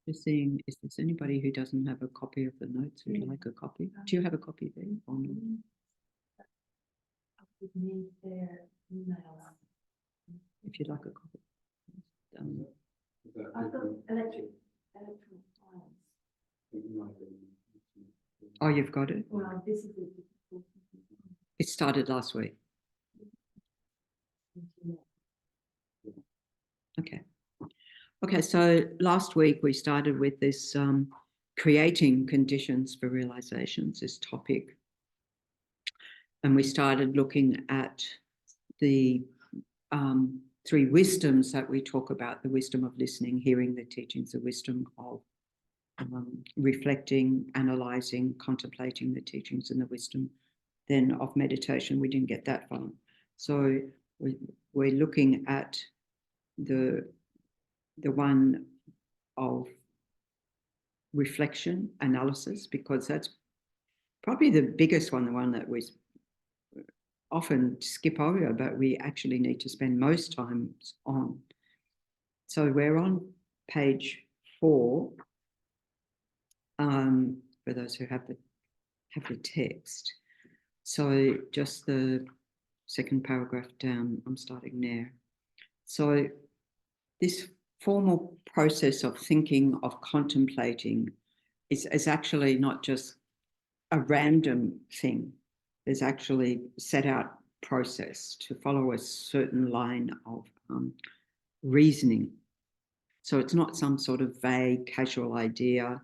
Just seeing, is there anybody who doesn't have a copy of the notes who'd like a copy? Do you have a copy there or not? I would need their email. If you'd like a copy. I've got electronic files. Oh, you've got it? Well, this is a It started last week. Okay. Okay, so last week we started with this creating conditions for realizations, this topic. And we started looking at the three wisdoms that we talk about, the wisdom of listening, hearing the teachings, the wisdom of reflecting, analysing, contemplating the teachings, and the wisdom then of meditation. We didn't get that far. So we're looking at the one of reflection, analysis, because that's probably the biggest one, the one that we often skip over, but we actually need to spend most time on. So we're on page 4, for those who have the text. So just the second paragraph down, I'm starting there. So this formal process of thinking, of contemplating, is actually not just a random thing. There's actually set out process to follow a certain line of reasoning. So it's not some sort of vague, casual idea.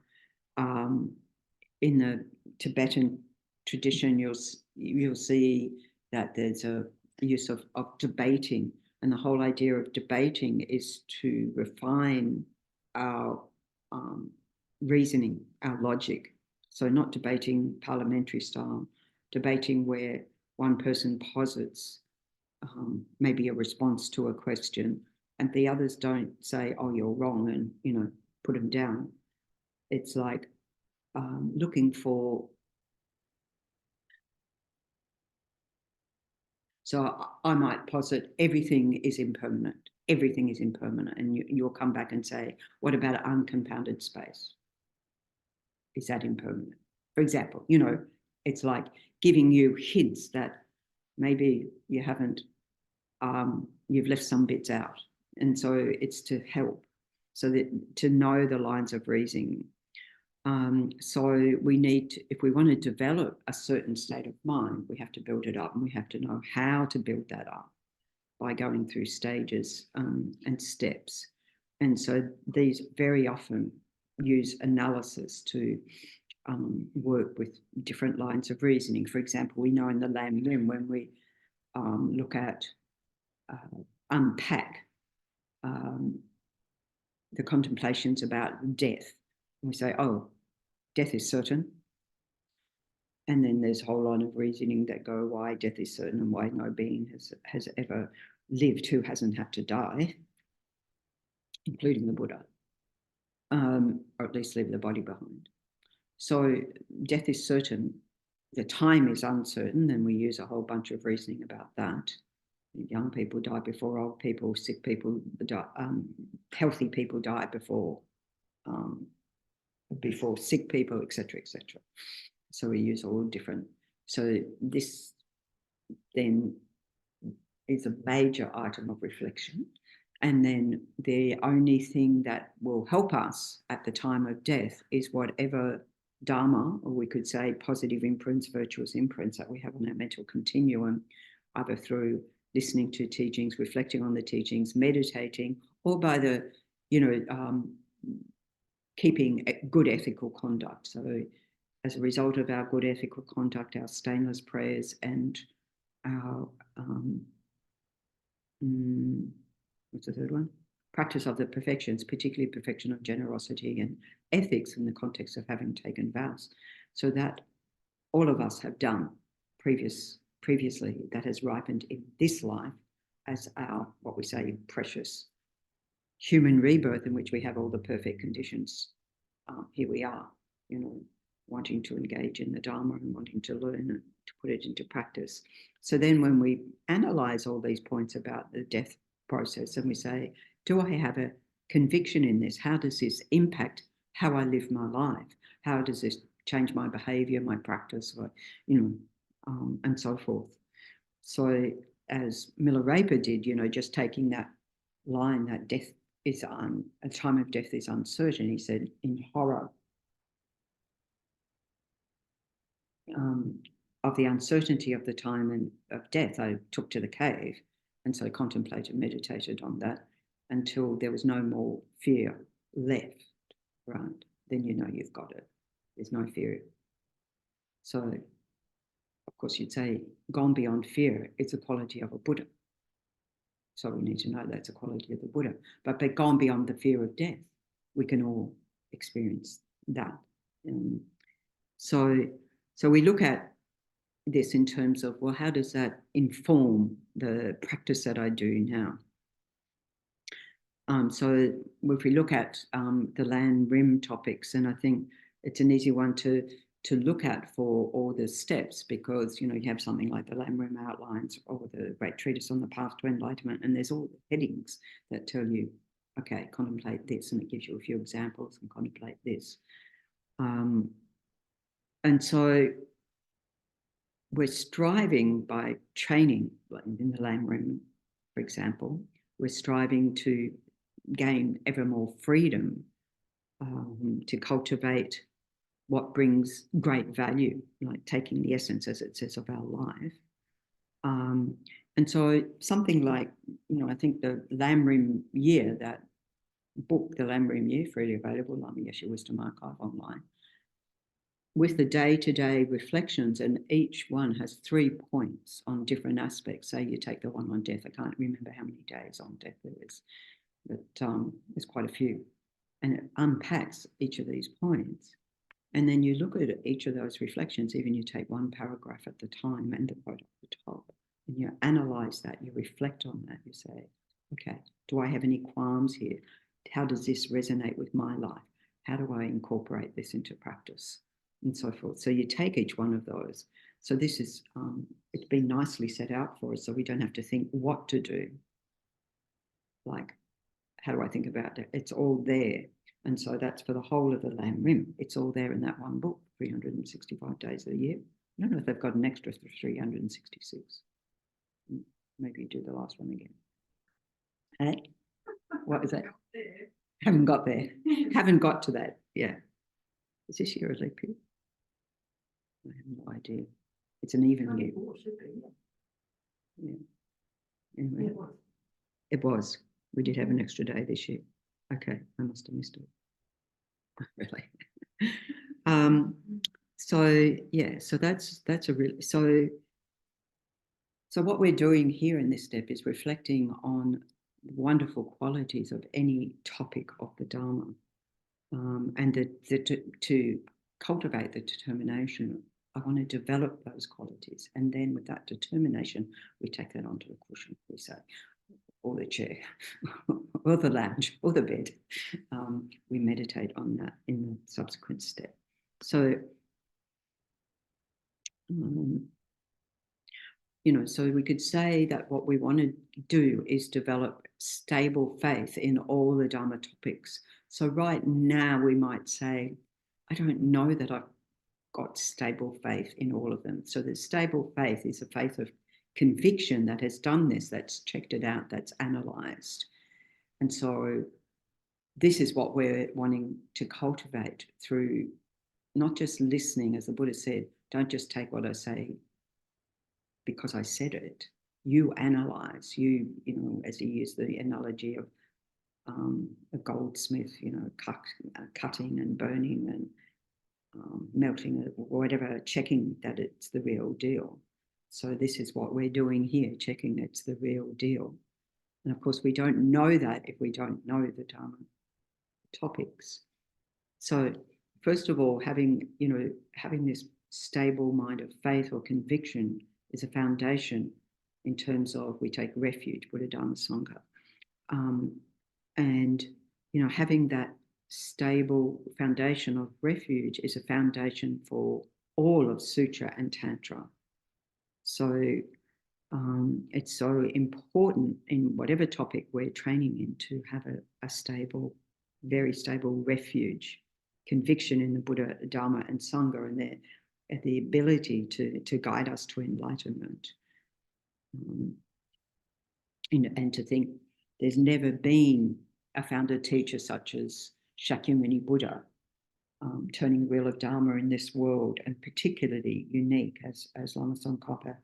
In the Tibetan tradition, you'll see that there's a use of debating, and the whole idea of debating is to refine our reasoning, our logic. So not debating parliamentary style, debating where one person posits maybe a response to a question, and the others don't say, "Oh, you're wrong," and put them down. It's like looking for. So I might posit everything is impermanent. Everything is impermanent, and you'll come back and say, "What about uncompounded space? Is that impermanent?" For example, it's like giving you hints that maybe you haven't, you've left some bits out. And so it's to help, so that to know the lines of reasoning. So we need to, if we want to develop a certain state of mind, we have to build it up, and we have to know how to build that up by going through stages and steps. And so these very often use analysis to work with different lines of reasoning. For example, we know in the Lam Rim, when we look at unpack the contemplations about death, we say, "Oh, death is certain." And then there's a whole line of reasoning that go why death is certain and why no being has ever lived who hasn't had to die, including the Buddha, or at least leave the body behind. So death is certain. The time is uncertain, and we use a whole bunch of reasoning about that. Young people die before old people, sick people die, healthy people die before sick people, etc., etc. So we use all different. So this then is a major item of reflection. And then the only thing that will help us at the time of death is whatever Dharma, or we could say positive imprints, virtuous imprints that we have on our mental continuum, either through listening to teachings, reflecting on the teachings, meditating, or by the, keeping good ethical conduct. So as a result of our good ethical conduct, our stainless prayers, and our, what's the third one? Practice of the perfections, particularly perfection of generosity and ethics in the context of having taken vows. So that all of us have done previously, that has ripened in this life as our, what we say, precious human rebirth, in which we have all the perfect conditions. Here we are, wanting to engage in the Dharma and wanting to learn and to put it into practice. So then when we analyse all these points about the death process, and we say, do I have a conviction in this? How does this impact how I live my life. How does this change my behavior, my practice, or, and so forth. So as Milarepa did, just taking that line that death is a time of death is uncertain. He said, in horror of the uncertainty of the time and of death, I took to the cave, and so contemplated, meditated on that until there was no more fear left, right? Then you've got it. There's no fear. So, of course, you'd say, gone beyond fear, it's a quality of a Buddha. So we need to know that's a quality of the Buddha. But gone beyond the fear of death, we can all experience that. So we look at this in terms of, well, how does that inform the practice that I do now? So if we look at the land rim topics, and I think it's an easy one to look at for all the steps, because you have something like the land rim outlines or the Great Treatise on the Path to Enlightenment, and there's all the headings that tell you, okay, contemplate this, and it gives you a few examples, and contemplate this. And so we're striving by training, like in the land rim, for example, we're striving to gain ever more freedom, to cultivate what brings great value, like taking the essence, as it says, of our life. And so something like, I think the Lam Rim Year, that book, the Lam Rim Year, freely available, Lama Yeshe Wisdom Archive online, with the day-to-day reflections, and each one has 3 points on different aspects. Say you take the one on death, I can't remember how many days on death there is, but there's quite a few. And it unpacks each of these points. And then you look at each of those reflections, even you take one paragraph at the time and the quote at the top, and you analyze that, you reflect on that, you say, okay, do I have any qualms here? How does this resonate with my life? How do I incorporate this into practice? And so forth. So you take each one of those. So this is, it's been nicely set out for us, so we don't have to think what to do. Like, how do I think about it? It's all there. And so that's for the whole of the Lam Rim. It's all there in that one book, 365 days of the year. I don't know if they've got an extra 366. Maybe you do the last one again. Hey, what is that? Haven't got there. Haven't got to that. Yeah. Is this year a leap year? I have no idea. It's an even year. Yeah. Anyway, it was. We did have an extra day this year. Okay, I must have missed it. Really. So yeah, so that's a really, so what we're doing here in this step is reflecting on the wonderful qualities of any topic of the Dharma, and to cultivate the determination. I want to develop those qualities, and then with that determination, we take that onto the cushion. We say, or the chair, or the lounge, or the bed. We meditate on that in the subsequent step. So, so we could say that what we want to do is develop stable faith in all the Dharma topics. So right now we might say, I don't know that I've got stable faith in all of them. So the stable faith is a faith of conviction that has done this, that's checked it out, that's analysed. And so this is what we're wanting to cultivate through not just listening, as the Buddha said, don't just take what I say because I said it. You analyse, as he used the analogy of a goldsmith, cutting and burning and melting it, or whatever, checking that it's the real deal. So this is what we're doing here, checking it's the real deal. And of course, we don't know that if we don't know the Dharma topics. So first of all, having this stable mind of faith or conviction is a foundation in terms of we take refuge, Buddha, Dharma, Sangha. And, having that stable foundation of refuge is a foundation for all of Sutra and Tantra. So it's so important in whatever topic we're training in to have a stable, very stable refuge conviction in the Buddha, Dharma, and Sangha, and the ability to guide us to enlightenment. And to think there's never been a founder teacher such as Shakyamuni Buddha, turning the wheel of Dharma in this world, and particularly unique, as Lama Tsongkhapa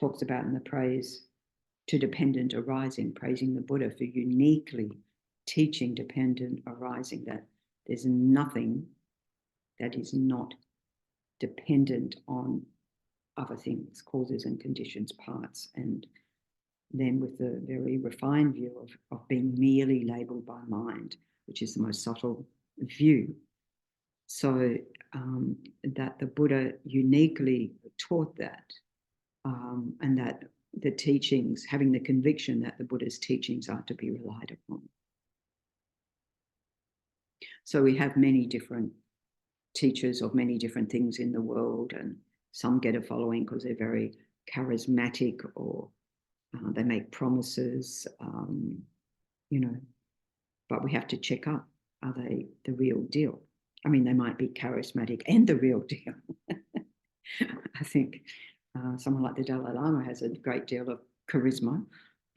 talks about in the praise to dependent arising, praising the Buddha for uniquely teaching dependent arising, that there's nothing that is not dependent on other things, causes and conditions, parts, and then with the very refined view of being merely labelled by mind, which is the most subtle view. So that the Buddha uniquely taught that, and that the teachings, having the conviction that the Buddha's teachings are to be relied upon. So we have many different teachers of many different things in the world, and some get a following because they're very charismatic, or they make promises, but we have to check up, are they the real deal? I mean, they might be charismatic and the real deal. I think someone like the Dalai Lama has a great deal of charisma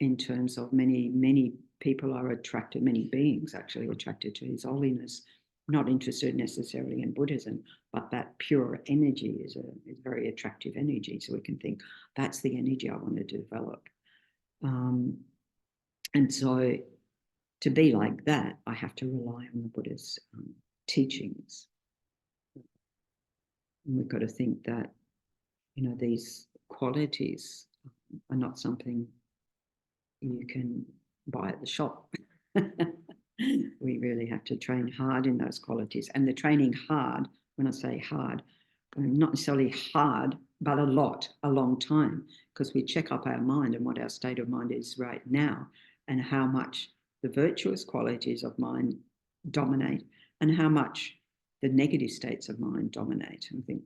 in terms of many people are attracted, many beings actually attracted to his holiness, not interested necessarily in Buddhism, but that pure energy is a very attractive energy. So we can think, that's the energy I want to develop. And so to be like that, I have to rely on the Buddha's teachings. And we've got to think that, these qualities are not something you can buy at the shop. We really have to train hard in those qualities. And the training hard, when I say hard, not necessarily hard, but a long time, because we check up our mind and what our state of mind is right now, and how much the virtuous qualities of mind dominate and how much the negative states of mind dominate. And think,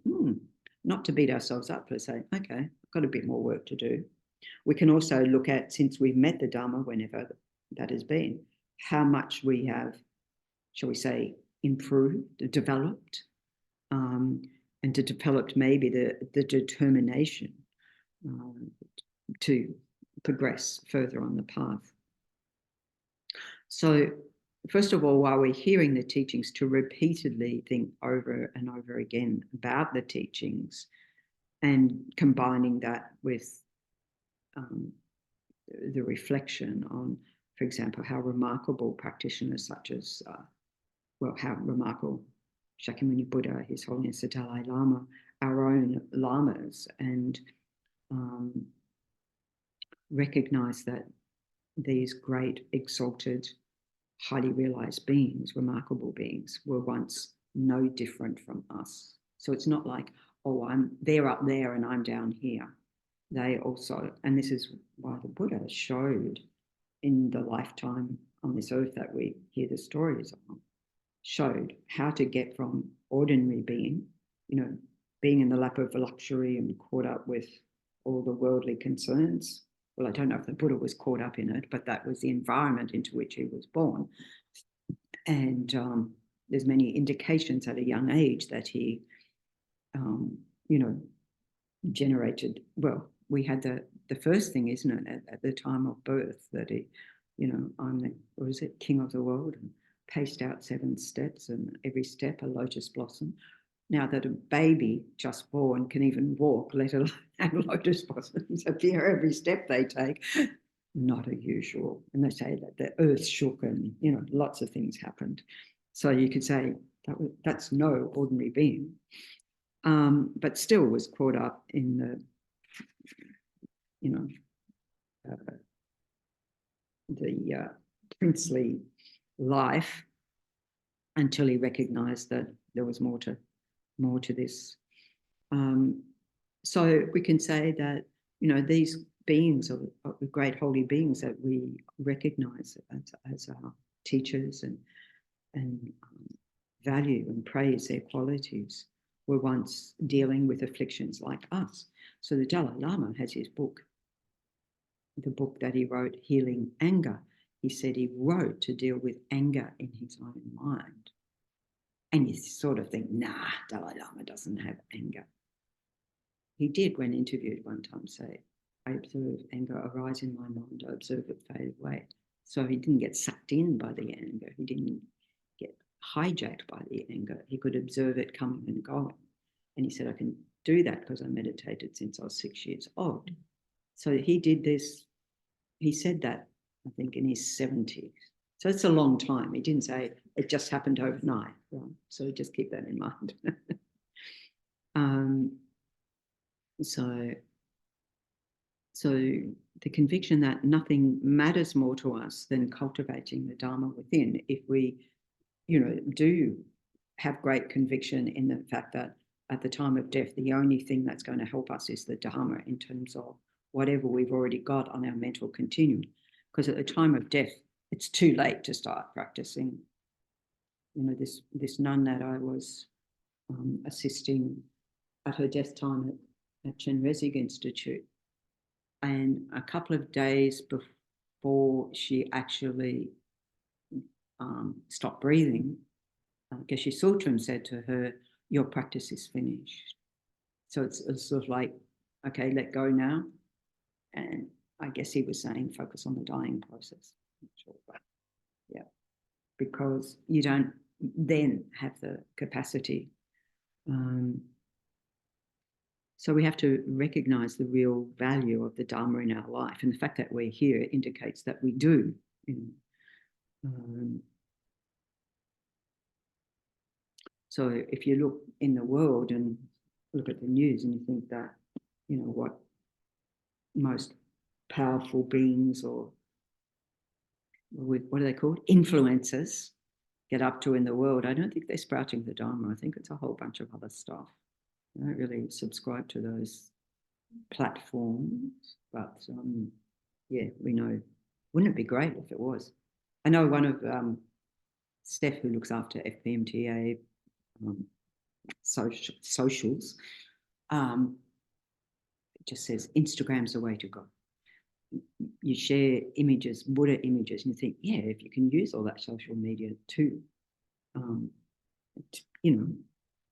not to beat ourselves up, but say, okay, I've got a bit more work to do. We can also look at, since we've met the Dharma, whenever that has been, how much we have, shall we say, improved, developed, and to develop maybe the determination to progress further on the path. So first of all, while we're hearing the teachings, to repeatedly think over and over again about the teachings, and combining that with the reflection on, for example, how remarkable practitioners such as, how remarkable Shakyamuni Buddha, His Holiness the Dalai Lama, our own lamas, and recognize that these great, exalted, highly realized beings, remarkable beings, were once no different from us. So it's not like, oh, they're up there and I'm down here. They also, and this is why the Buddha showed in the lifetime on this earth that we hear the stories of, showed how to get from ordinary being, being in the lap of luxury and caught up with all the worldly concerns. Well, I don't know if the Buddha was caught up in it, but that was the environment into which he was born. And there's many indications at a young age that he, generated, well, we had the first thing, isn't it, at the time of birth, that he, I'm the, what is it, king of the world, and paced out 7 steps, and every step a lotus blossom. Now that a baby just born can even walk, let alone have lotus blossoms appear every step they take, not unusual. And they say that the earth shook and, lots of things happened. So you could say that's no ordinary being, but still was caught up in the, princely life, until he recognized that there was more to this. So we can say that, these beings are the great holy beings that we recognize as our teachers and value and praise their qualities, were once dealing with afflictions like us. So the Dalai Lama has his book, the book that he wrote, Healing Anger. He said he wrote to deal with anger in his own mind. And you sort of think, nah, Dalai Lama doesn't have anger. He did, when interviewed one time, say, I observe anger arise in my mind, I observe it fade away. So he didn't get sucked in by the anger. He didn't get hijacked by the anger. He could observe it coming and going. And he said, I can do that because I meditated since I was 6 years old. So he did this, he said that, I think, in his 70s. So it's a long time. He didn't say it just happened overnight. Right? So just keep that in mind. So the conviction that nothing matters more to us than cultivating the Dharma within, if we, do have great conviction in the fact that at the time of death, the only thing that's going to help us is the Dharma in terms of whatever we've already got on our mental continuum. Because at the time of death, it's too late to start practicing. This nun that I was assisting at her death time at Chenrezig Institute, and a couple of days before she actually stopped breathing, Geshe Sultram said to her, your practice is finished. So it's sort of like, okay, let go now. And I guess he was saying focus on the dying process. I'm not sure, but yeah, because you don't then have the capacity. So we have to recognize the real value of the Dharma in our life. And the fact that we're here indicates that we do. So if you look in the world and look at the news and you think that, what most powerful beings, or what are they called? Influencers get up to in the world, I don't think they're sprouting the Dharma. I think it's a whole bunch of other stuff. I don't really subscribe to those platforms, but yeah, we know. Wouldn't it be great if it was? I know one of Steph, who looks after FPMTA socials, it just says Instagram's the way to go. You share images, Buddha images, and you think, yeah, if you can use all that social media too,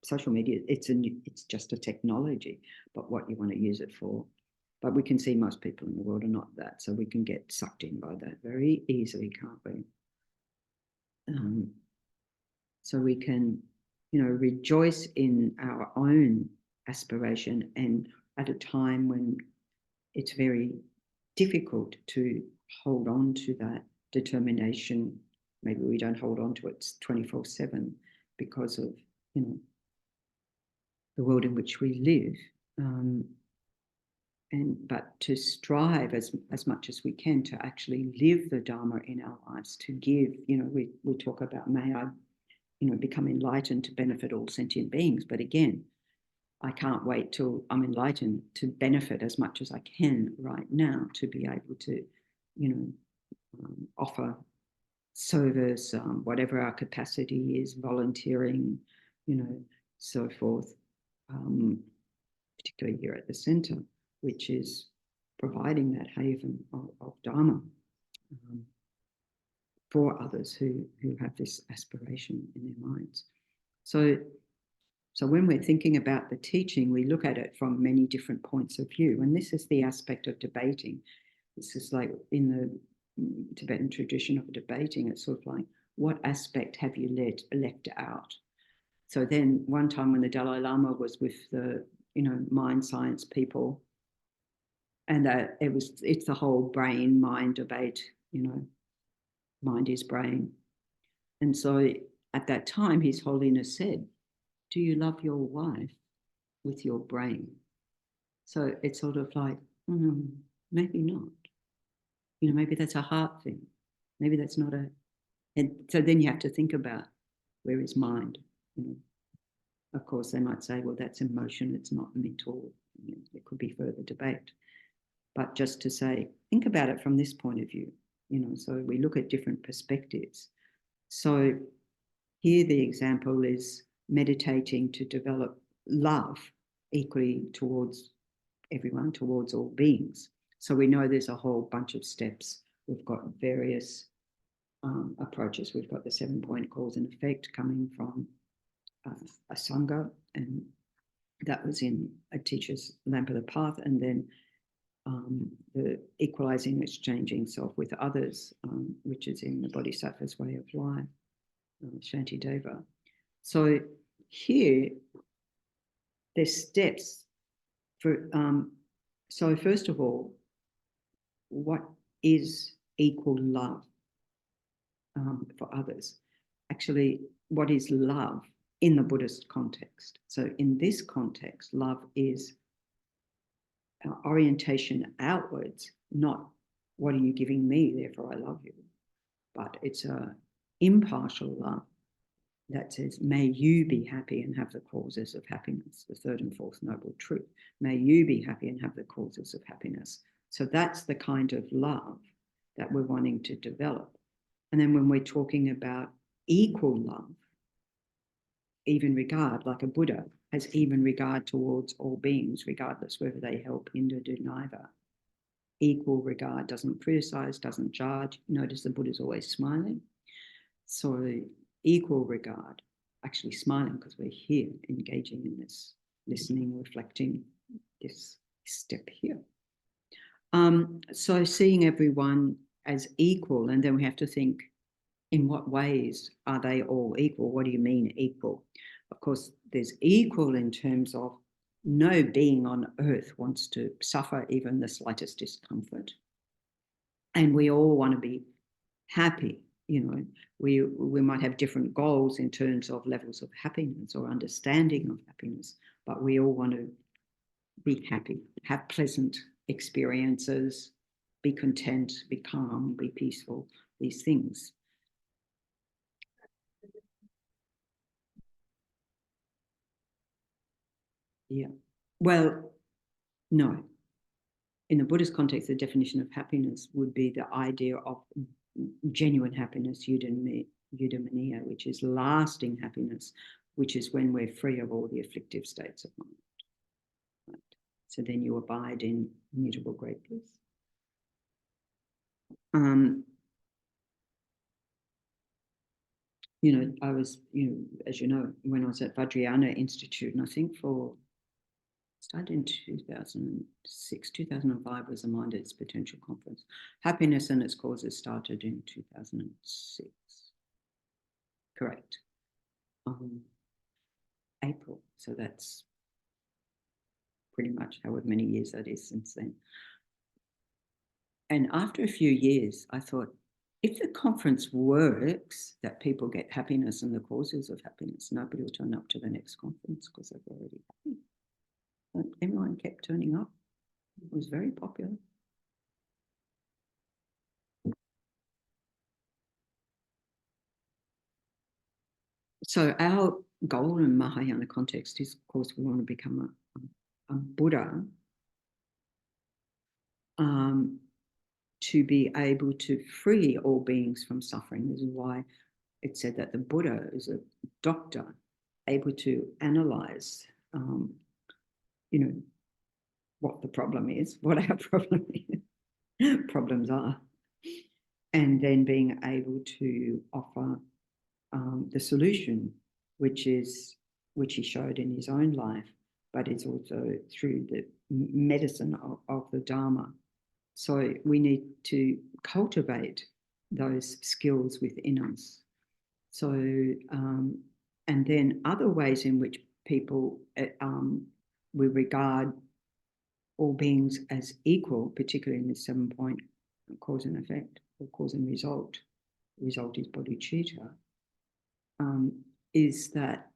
social media, it's just a technology, but what you want to use it for. But we can see most people in the world are not that, so we can get sucked in by that very easily, can't we? So we can, rejoice in our own aspiration, and at a time when it's very difficult to hold on to that determination. Maybe we don't hold on to it 24/7 because of, the world in which we live. But to strive as much as we can to actually live the Dharma in our lives, to give, we talk about, may I, become enlightened to benefit all sentient beings. But again, I can't wait till I'm enlightened to benefit as much as I can right now, to be able to, offer service, whatever our capacity is, volunteering, so forth, particularly here at the centre, which is providing that haven of Dharma for others who have this aspiration in their minds. So when we're thinking about the teaching, we look at it from many different points of view. And this is the aspect of debating. This is like in the Tibetan tradition of debating, it's sort of like, what aspect have you left out? So then one time when the Dalai Lama was with the, mind science people, and it's the whole brain-mind debate, mind is brain. And so at that time, His Holiness said, do you love your wife with your brain? So it's sort of like, maybe not. Maybe that's a heart thing. Maybe that's not and so then you have to think about, where is mind? Of course, they might say, well, that's emotion, it's not mental. There could be further debate. But just to say, think about it from this point of view, so we look at different perspectives. So here the example is meditating to develop love equally towards everyone, towards all beings. So we know there's a whole bunch of steps. We've got various approaches. We've got the 7-point cause and effect coming from a sangha, and that was in a teacher's lamp of the path, and then the equalizing, exchanging self with others, which is in the Bodhisattva's way of life, Shantideva. So here, there's steps for. So first of all, what is equal love for others? Actually, what is love in the Buddhist context? So in this context, love is orientation outwards, not what are you giving me, therefore I love you. But it's an impartial love that says, may you be happy and have the causes of happiness, the third and fourth noble truth. May you be happy and have the causes of happiness. So that's the kind of love that we're wanting to develop. And then when we're talking about equal love, even regard, like a Buddha has even regard towards all beings, regardless whether they help, hinder, do neither. Equal regard, doesn't criticize, doesn't judge. Notice the Buddha's always smiling. So equal regard, actually smiling because we're here engaging in this, listening, reflecting, this step here. So seeing everyone as equal, and then we have to think, in what ways are they all equal? What do you mean equal? Of course, there's equal in terms of no being on earth wants to suffer even the slightest discomfort. And we all want to be happy. You know, we might have different goals in terms of levels of happiness or understanding of happiness, but we all want to be happy, have pleasant experiences, be content, be calm, be peaceful, these things. Yeah. Well, no. In the Buddhist context, the definition of happiness would be the idea of genuine happiness, eudaimonia, which is lasting happiness, which is when we're free of all the afflictive states of mind. Right? So then you abide in immutable great bliss. You know, I was, as you know, when I was at Vajrayana Institute, and I think started in 2006, 2005 was the Mind at its Potential Conference. Happiness and its Causes started in 2006. Correct. April. So that's pretty much however many years that is since then. And after a few years, I thought, if the conference works, that people get happiness and the causes of happiness, nobody will turn up to the next conference because they're already happy. But everyone kept turning up. It was very popular. So our goal in Mahayana context is, of course, we want to become a Buddha, to be able to free all beings from suffering. This is why it said that the Buddha is a doctor, able to analyze, what the problem is, what our problems are, and then being able to offer the solution, which he showed in his own life, but it's also through the medicine of the Dharma. So we need to cultivate those skills within us. So, and then other ways in which people, we regard all beings as equal, particularly in the 7-point cause and effect, or cause and result. Result is bodhicitta. Is that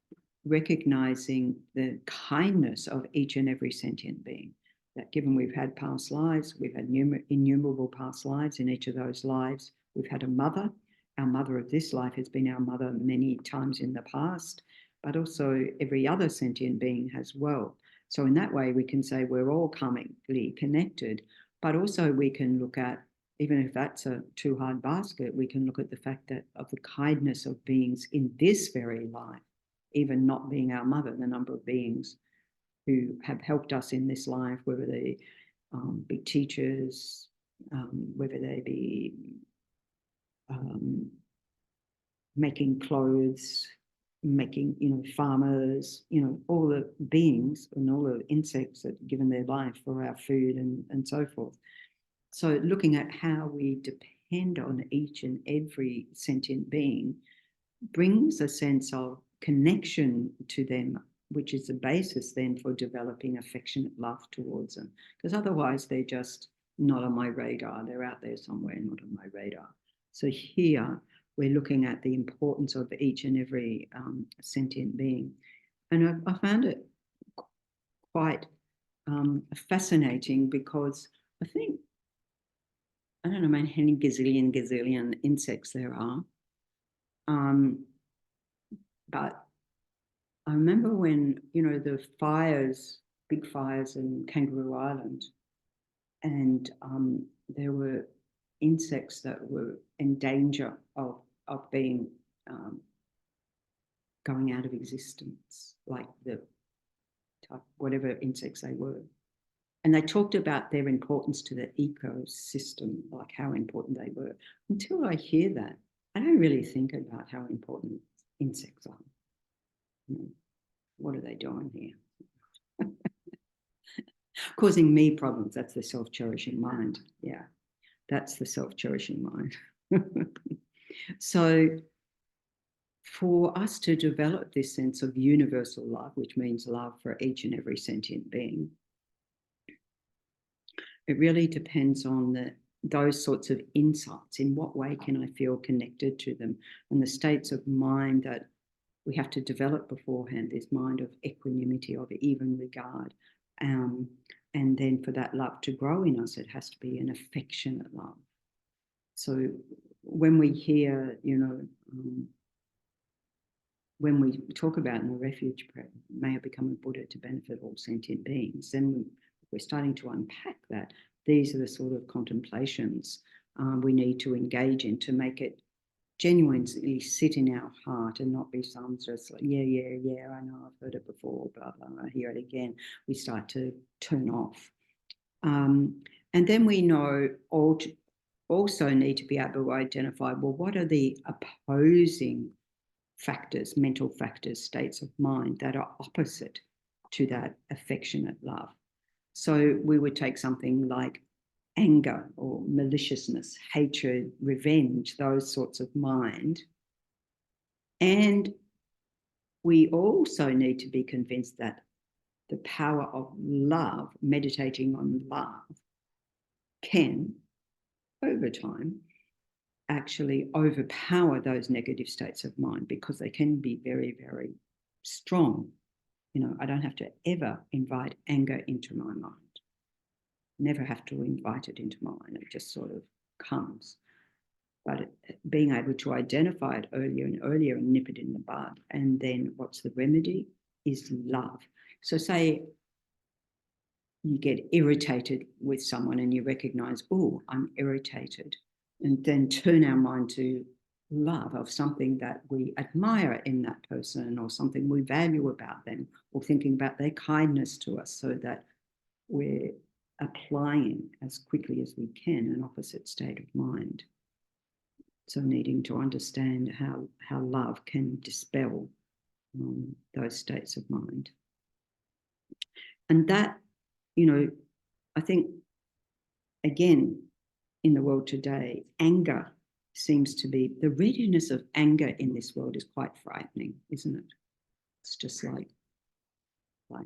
recognizing the kindness of each and every sentient being. That given we've had past lives, we've had innumerable past lives. In each of those lives, we've had a mother. Our mother of this life has been our mother many times in the past, but also every other sentient being as well. So in that way, we can say we're all karmically connected, but also we can look at, even if that's a too hard basket, we can look at the fact that of the kindness of beings in this very life, even not being our mother, the number of beings who have helped us in this life, whether they be teachers, whether they be making clothes, making, farmers, all the beings and all the insects that have given their life for our food and so forth. So looking at how we depend on each and every sentient being brings a sense of connection to them, which is the basis then for developing affectionate love towards them. Because otherwise they're just not on my radar. They're out there somewhere, not on my radar. So here we're looking at the importance of each and every sentient being. And I found it quite fascinating, because I think, I don't know how many gazillion insects there are. But I remember when, the fires, big fires in Kangaroo Island, and there were insects that were in danger of being going out of existence, like the type, whatever insects they were. And they talked about their importance to the ecosystem, like how important they were. Until I hear that, I don't really think about how important insects are. What are they doing here? Causing me problems. That's the self-cherishing mind. Yeah, that's the self-cherishing mind. So for us to develop this sense of universal love, which means love for each and every sentient being, it really depends on those sorts of insights. In what way can I feel connected to them? And the states of mind that we have to develop beforehand, this mind of equanimity, of even regard. And then for that love to grow in us, it has to be an affectionate love. So when we hear, when we talk about in the refuge prayer, may I become a Buddha to benefit all sentient beings, then we're starting to unpack that. These are the sort of contemplations we need to engage in to make it genuinely sit in our heart and not be some just like, yeah, I know, I've heard it before, blah, blah, I hear it again. We start to turn off. And then we know also need to be able to identify, well, what are the opposing factors, mental factors, states of mind that are opposite to that affectionate love? So we would take something like anger or maliciousness, hatred, revenge, those sorts of mind. And we also need to be convinced that the power of love, meditating on love, can, over time, actually overpower those negative states of mind, because they can be very, very strong. I don't have to ever invite anger into my mind. Never have to invite it into mine. It just sort of comes. But being able to identify it earlier and earlier and nip it in the bud. And then what's the remedy? Is love. So say you get irritated with someone and you recognize, oh, I'm irritated. And then turn our mind to love of something that we admire in that person, or something we value about them, or thinking about their kindness to us, so that we're applying as quickly as we can an opposite state of mind. So needing to understand how love can dispel those states of mind. And that, I think, again, in the world today, anger seems to be, the readiness of anger in this world is quite frightening, isn't it? It's just like I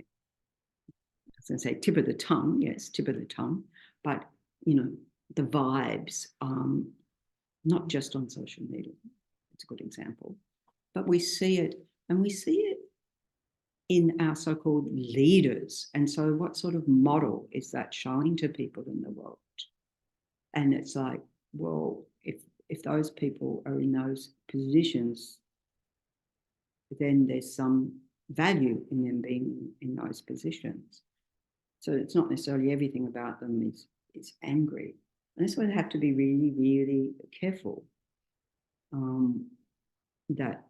was going to say tip of the tongue, yes, tip of the tongue, but, the vibes, not just on social media, it's a good example, but we see it, and we see it in our so-called leaders. And so what sort of model is that showing to people in the world? And it's like, well, if those people are in those positions, then there's some value in them being in those positions. So it's not necessarily everything about them is angry. And that's why they have to be really, really careful that,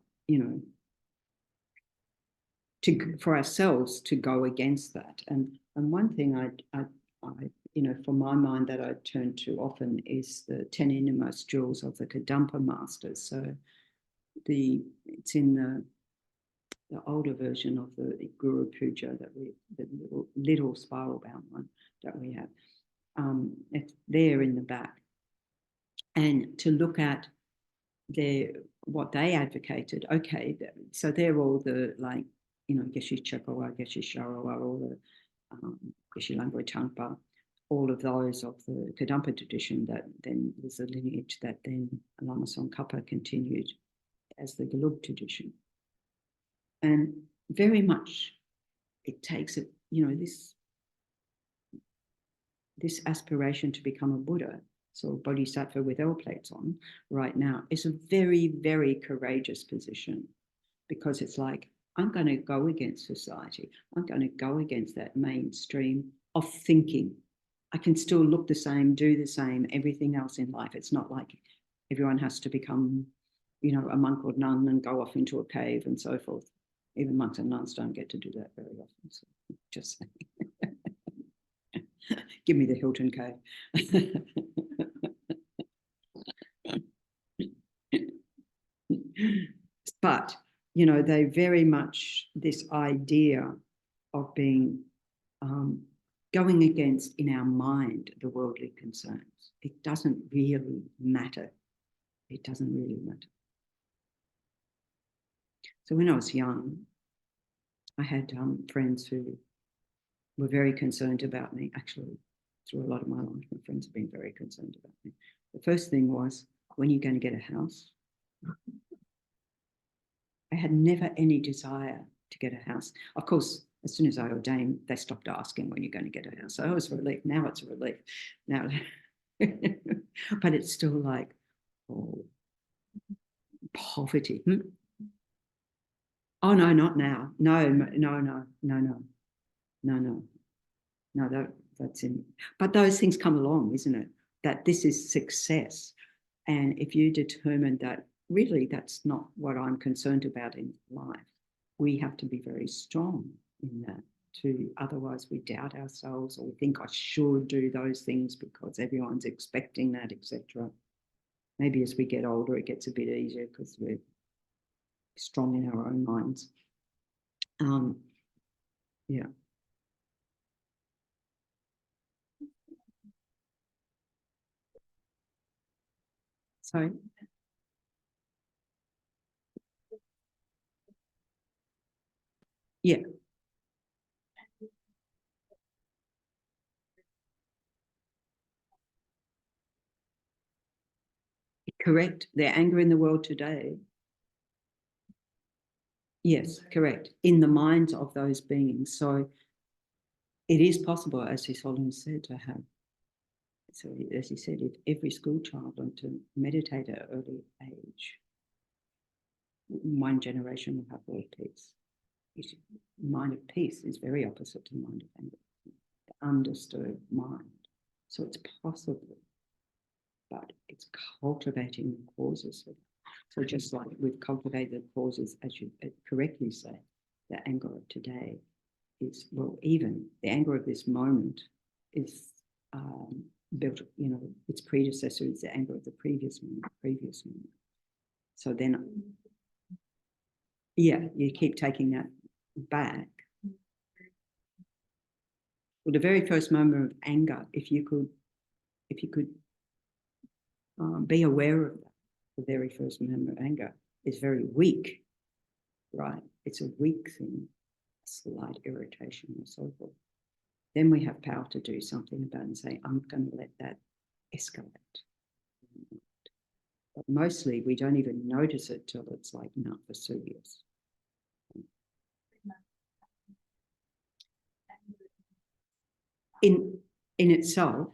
for ourselves to go against that. And one thing I for my mind that I turn to often is the 10 innermost jewels of the Kadampa masters. So it's in the the older version of the Guru Puja that the little spiral bound one that we have. It's there in the back. And to look at what they advocated, okay, so they're all the, like, you know, Geshe Chekawa, Geshe Sharawa, all the Geshe Langwe Tangpa, all of those of the Kadampa tradition, that then there's a lineage that then Lama Tsongkhapa continued as the Gelug tradition. And very much it takes it, you know, this aspiration to become a Buddha, so Bodhisattva with L plates on right now, is a very, very courageous position, because it's like, I'm going to go against society. I'm going to go against that mainstream of thinking. I can still look the same, do the same, everything else in life. It's not like everyone has to become, you know, a monk or nun and go off into a cave and so forth. Even monks and nuns don't get to do that very often. So just saying. Give me the Hilton Cave. But, you know, they very much, this idea of being, going against in our mind the worldly concerns. It doesn't really matter. It doesn't really matter. So when I was young, I had friends who were very concerned about me. Actually, through a lot of my life, my friends have been very concerned about me. The first thing was, when are you going to get a house? I had never any desire to get a house. Of course, as soon as I ordained, they stopped asking when you're going to get a house. So I was a relief. Now it's a relief. Now, but it's still like, oh, poverty. Oh no, not now. No. That's in. But those things come along, isn't it? That this is success, and if you determine that really that's not what I'm concerned about in life, we have to be very strong in that. Otherwise we doubt ourselves, or we think I should do those things because everyone's expecting that, etc. Maybe as we get older, it gets a bit easier because we're strong in our own minds. Yeah. Sorry. Yeah. Correct. Their anger in the world today. Yes, correct. In the minds of those beings. So it is possible, as His Holiness said, to have, so as he said, if every school child learned to meditate at an early age, one generation will have world peace. Mind of peace is very opposite to mind of anger, the undisturbed mind. So it's possible, but it's cultivating the causes of it. So just like we've cultivated the causes, as you correctly say, the anger of today is, well, even the anger of this moment is built, you know, its predecessor is the anger of the previous moment. So then, yeah, you keep taking that back. Well, the very first moment of anger, if you could be aware of that, the very first moment of anger is very weak, right? It's a weak thing, slight irritation or so forth. Then we have power to do something about it and say, I'm going to let that escalate. But mostly we don't even notice it till it's like Mount Vesuvius. In itself,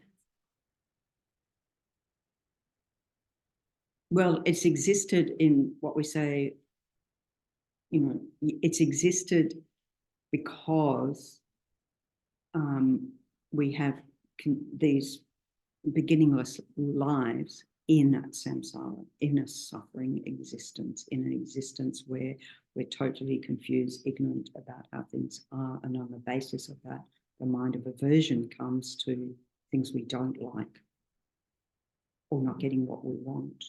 well, it's existed in what we say, you know, it's existed because we have these beginningless lives in samsara, in a suffering existence, in an existence where we're totally confused, ignorant about how things are, and on the basis of that, the mind of aversion comes to things we don't like or not getting what we want.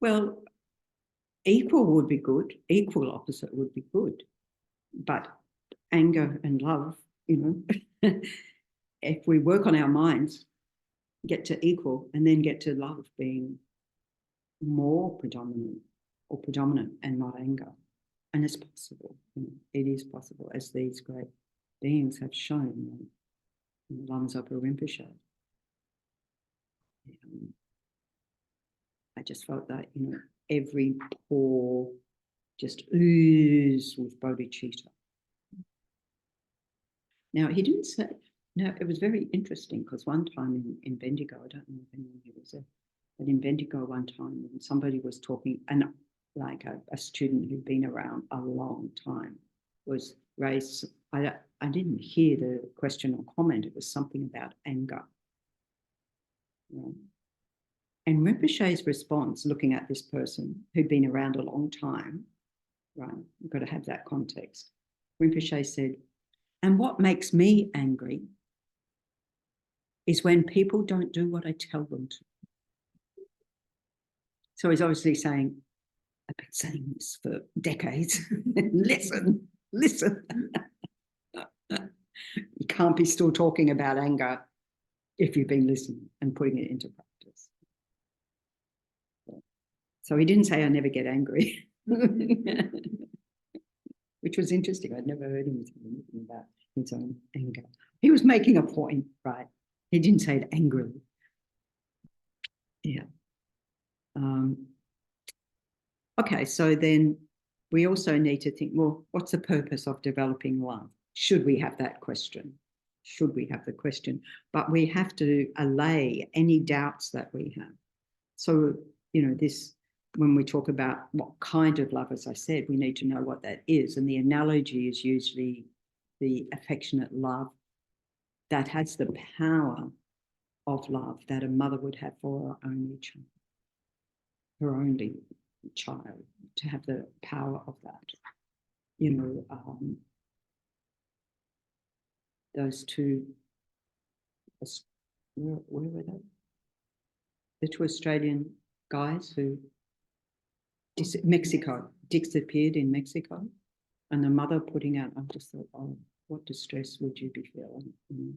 Well, equal would be good. Equal opposite would be good. But anger and love, if we work on our minds, get to equal and then get to love being more predominant or predominant and not anger. And it's possible. It is possible, as these great beings have shown. Lama Zopa Rinpoche. I just felt that, every pore just oozed with bodhicitta. Now, he didn't say, no, it was very interesting because one time in Bendigo, I don't know if anyone here was there, but in Bendigo one time when somebody was talking, and like a student who'd been around a long time was raised, I didn't hear the question or comment, it was something about anger. And Rinpoche's response, looking at this person who'd been around a long time, right, you've got to have that context. Rinpoche said, and what makes me angry is when people don't do what I tell them to. So he's obviously saying, I've been saying this for decades. Listen. You can't be still talking about anger if you've been listening and putting it into practice. So he didn't say I never get angry, which was interesting. I'd never heard him say anything about his own anger. He was making a point, right? He didn't say it angrily. Yeah. Okay, so then we also need to think, well, what's the purpose of developing love? Should we have that question? Should we have the question? But we have to allay any doubts that we have. So, this, when we talk about what kind of love, as I said, we need to know what that is. And the analogy is usually the affectionate love that has the power of love that a mother would have for her only child, to have the power of that. Those two, where were they? The two Australian guys who disappeared in Mexico, and the mother putting out, I just thought, oh, what distress would you be feeling? You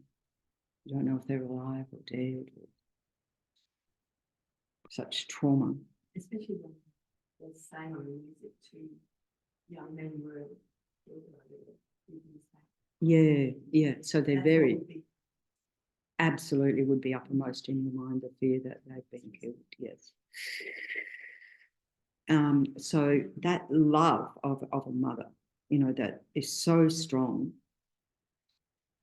don't know if they're alive or dead, or such trauma. Especially when they sang on music, two young men were Yeah. So they're very, absolutely would be uppermost in the mind, the fear that they've been killed, yes. So that love of a mother, that is so strong.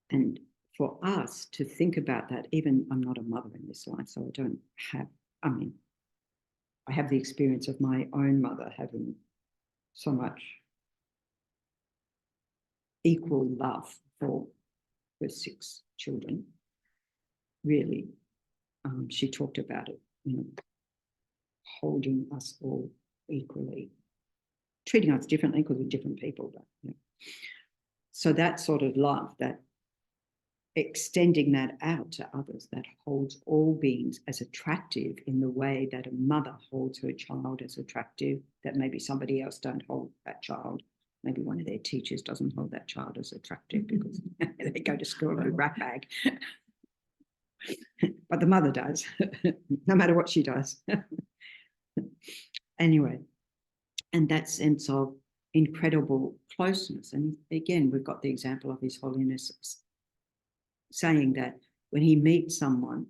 And for us to think about that, even I'm not a mother in this life, so I don't have, I have the experience of my own mother having so much equal love for her 6 children. Really, she talked about it, holding us all equally, treating us differently because we're different people. But, so that sort of love, that extending that out to others, that holds all beings as attractive in the way that a mother holds her child as attractive, that maybe somebody else don't hold that child. Maybe one of their teachers doesn't hold that child as attractive because they go to school in a rat bag. But the mother does, no matter what she does. Anyway, and that sense of incredible closeness. And again, we've got the example of His Holiness saying that when he meets someone,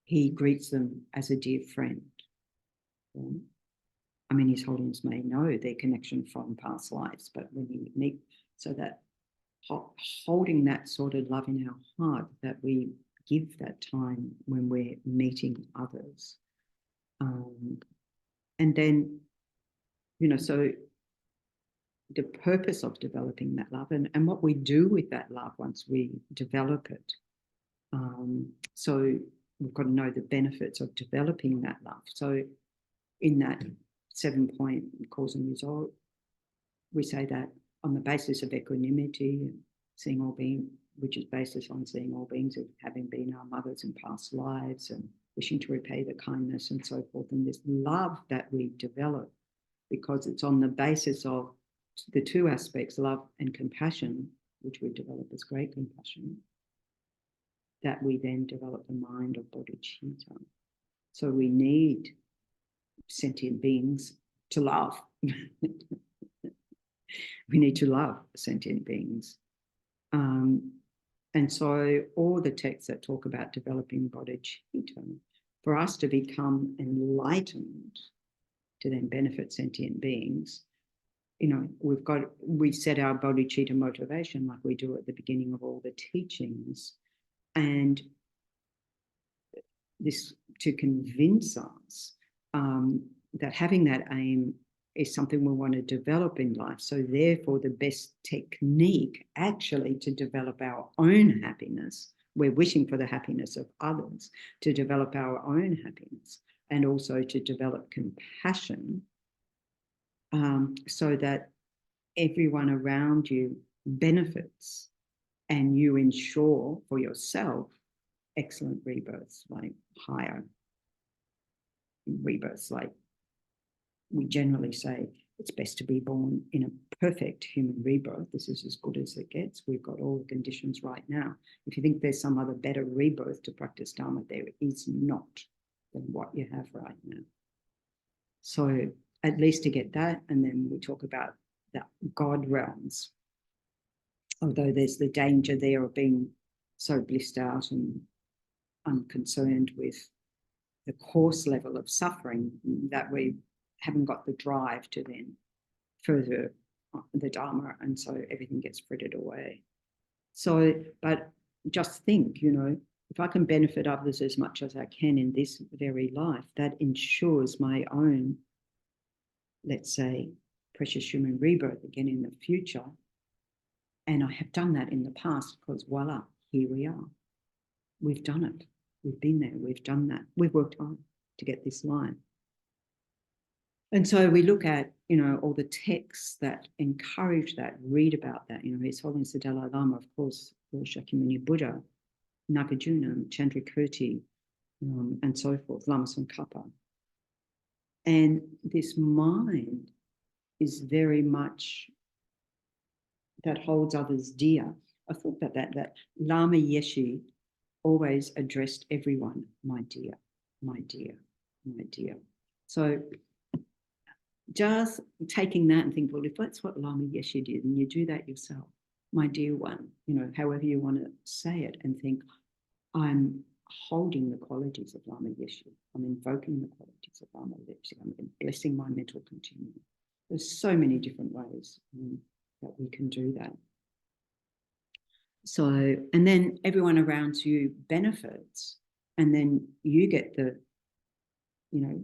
he greets them as a dear friend. His Holiness may know their connection from past lives, but when you meet, so that holding that sort of love in our heart, that we give that time when we're meeting others. And then, so the purpose of developing that love and what we do with that love once we develop it. So we've got to know the benefits of developing that love. So in that 7-point cause and result, we say that on the basis of equanimity and seeing all which is based on seeing all beings as having been our mothers in past lives and wishing to repay the kindness and so forth. And this love that we develop, because it's on the basis of the two aspects, love and compassion, which we develop as great compassion, that we then develop the mind of bodhicitta. So we need sentient beings to love. We need to love sentient beings. And so all the texts that talk about developing bodhicitta, for us to become enlightened, to then benefit sentient beings, you know, we set our bodhicitta motivation like we do at the beginning of all the teachings, and this to convince us that having that aim is something we want to develop in life. So therefore, the best technique actually to develop our own happiness, we're wishing for the happiness of others, to develop our own happiness and also to develop compassion, so that everyone around you benefits and you ensure for yourself excellent rebirths, like higher rebirths. Like we generally say, it's best to be born in a perfect human rebirth. This is as good as it gets. We've got all the conditions right now. If you think there's some other better rebirth to practice Dharma, there is not than what you have right now. So at least to get that, and then we talk about the God realms. Although there's the danger there of being so blissed out and unconcerned with the coarse level of suffering that we haven't got the drive to then further the Dharma, and so everything gets frittered away. So, but just think, you know, if I can benefit others as much as I can in this very life, that ensures my own, let's say, precious human rebirth again in the future. And I have done that in the past because voila, here we are. We've done it. We've been there. We've done that. We've worked hard to get this line. And so we look at, you know, all the texts that encourage that, read about that. You know, His Holiness the Dalai Lama, of course, Shakyamuni Buddha, Nagarjuna, Chandrakirti, and so forth, Lama Tsongkhapa. And this mind is very much that holds others dear. I thought that Lama Yeshe always addressed everyone, my dear, my dear, my dear. So just taking that and think, well, if that's what Lama Yeshe did, and you do that yourself, my dear one, you know, however you want to say it, and think, I'm holding the qualities of Lama Yeshe. I'm invoking the qualities of Lama Yeshe. I'm blessing my mental continuum. There's so many different ways that we can do that. So, and then everyone around you benefits, and then you get the, you know,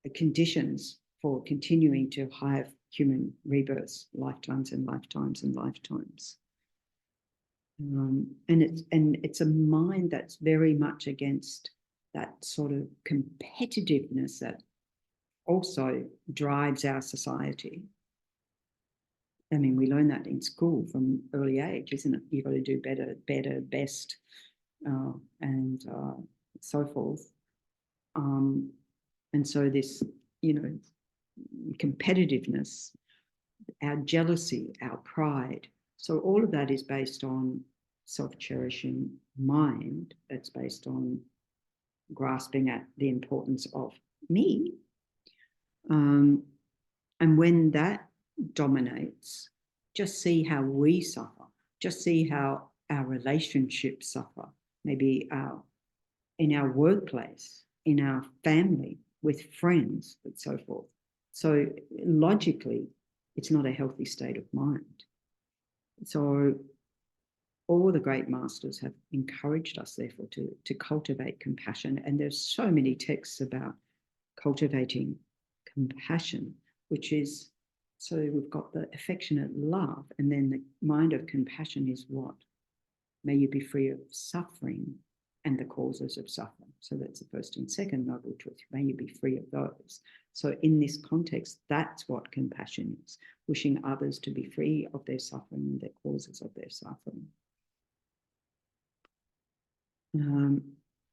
the conditions for continuing to have human rebirths, lifetimes and lifetimes and lifetimes. And it's a mind that's very much against that sort of competitiveness that also drives our society. I mean, we learn that in school from early age, isn't it? You've got to do better, best, and so forth. And so this, you know, competitiveness, our jealousy, our pride. So all of that is based on self-cherishing mind that's based on grasping at the importance of me. And when that dominates, just see how we suffer. Just see how our relationships suffer. Maybe in our workplace, in our family, with friends, and so forth. So logically, it's not a healthy state of mind. So all the great masters have encouraged us, therefore, to cultivate compassion. And there's so many texts about cultivating compassion, which is, so we've got the affectionate love, and then the mind of compassion is what? May you be free of suffering and the causes of suffering. So that's the first and second noble truth. May you be free of those. So in this context, that's what compassion is, wishing others to be free of their suffering and the causes of their suffering.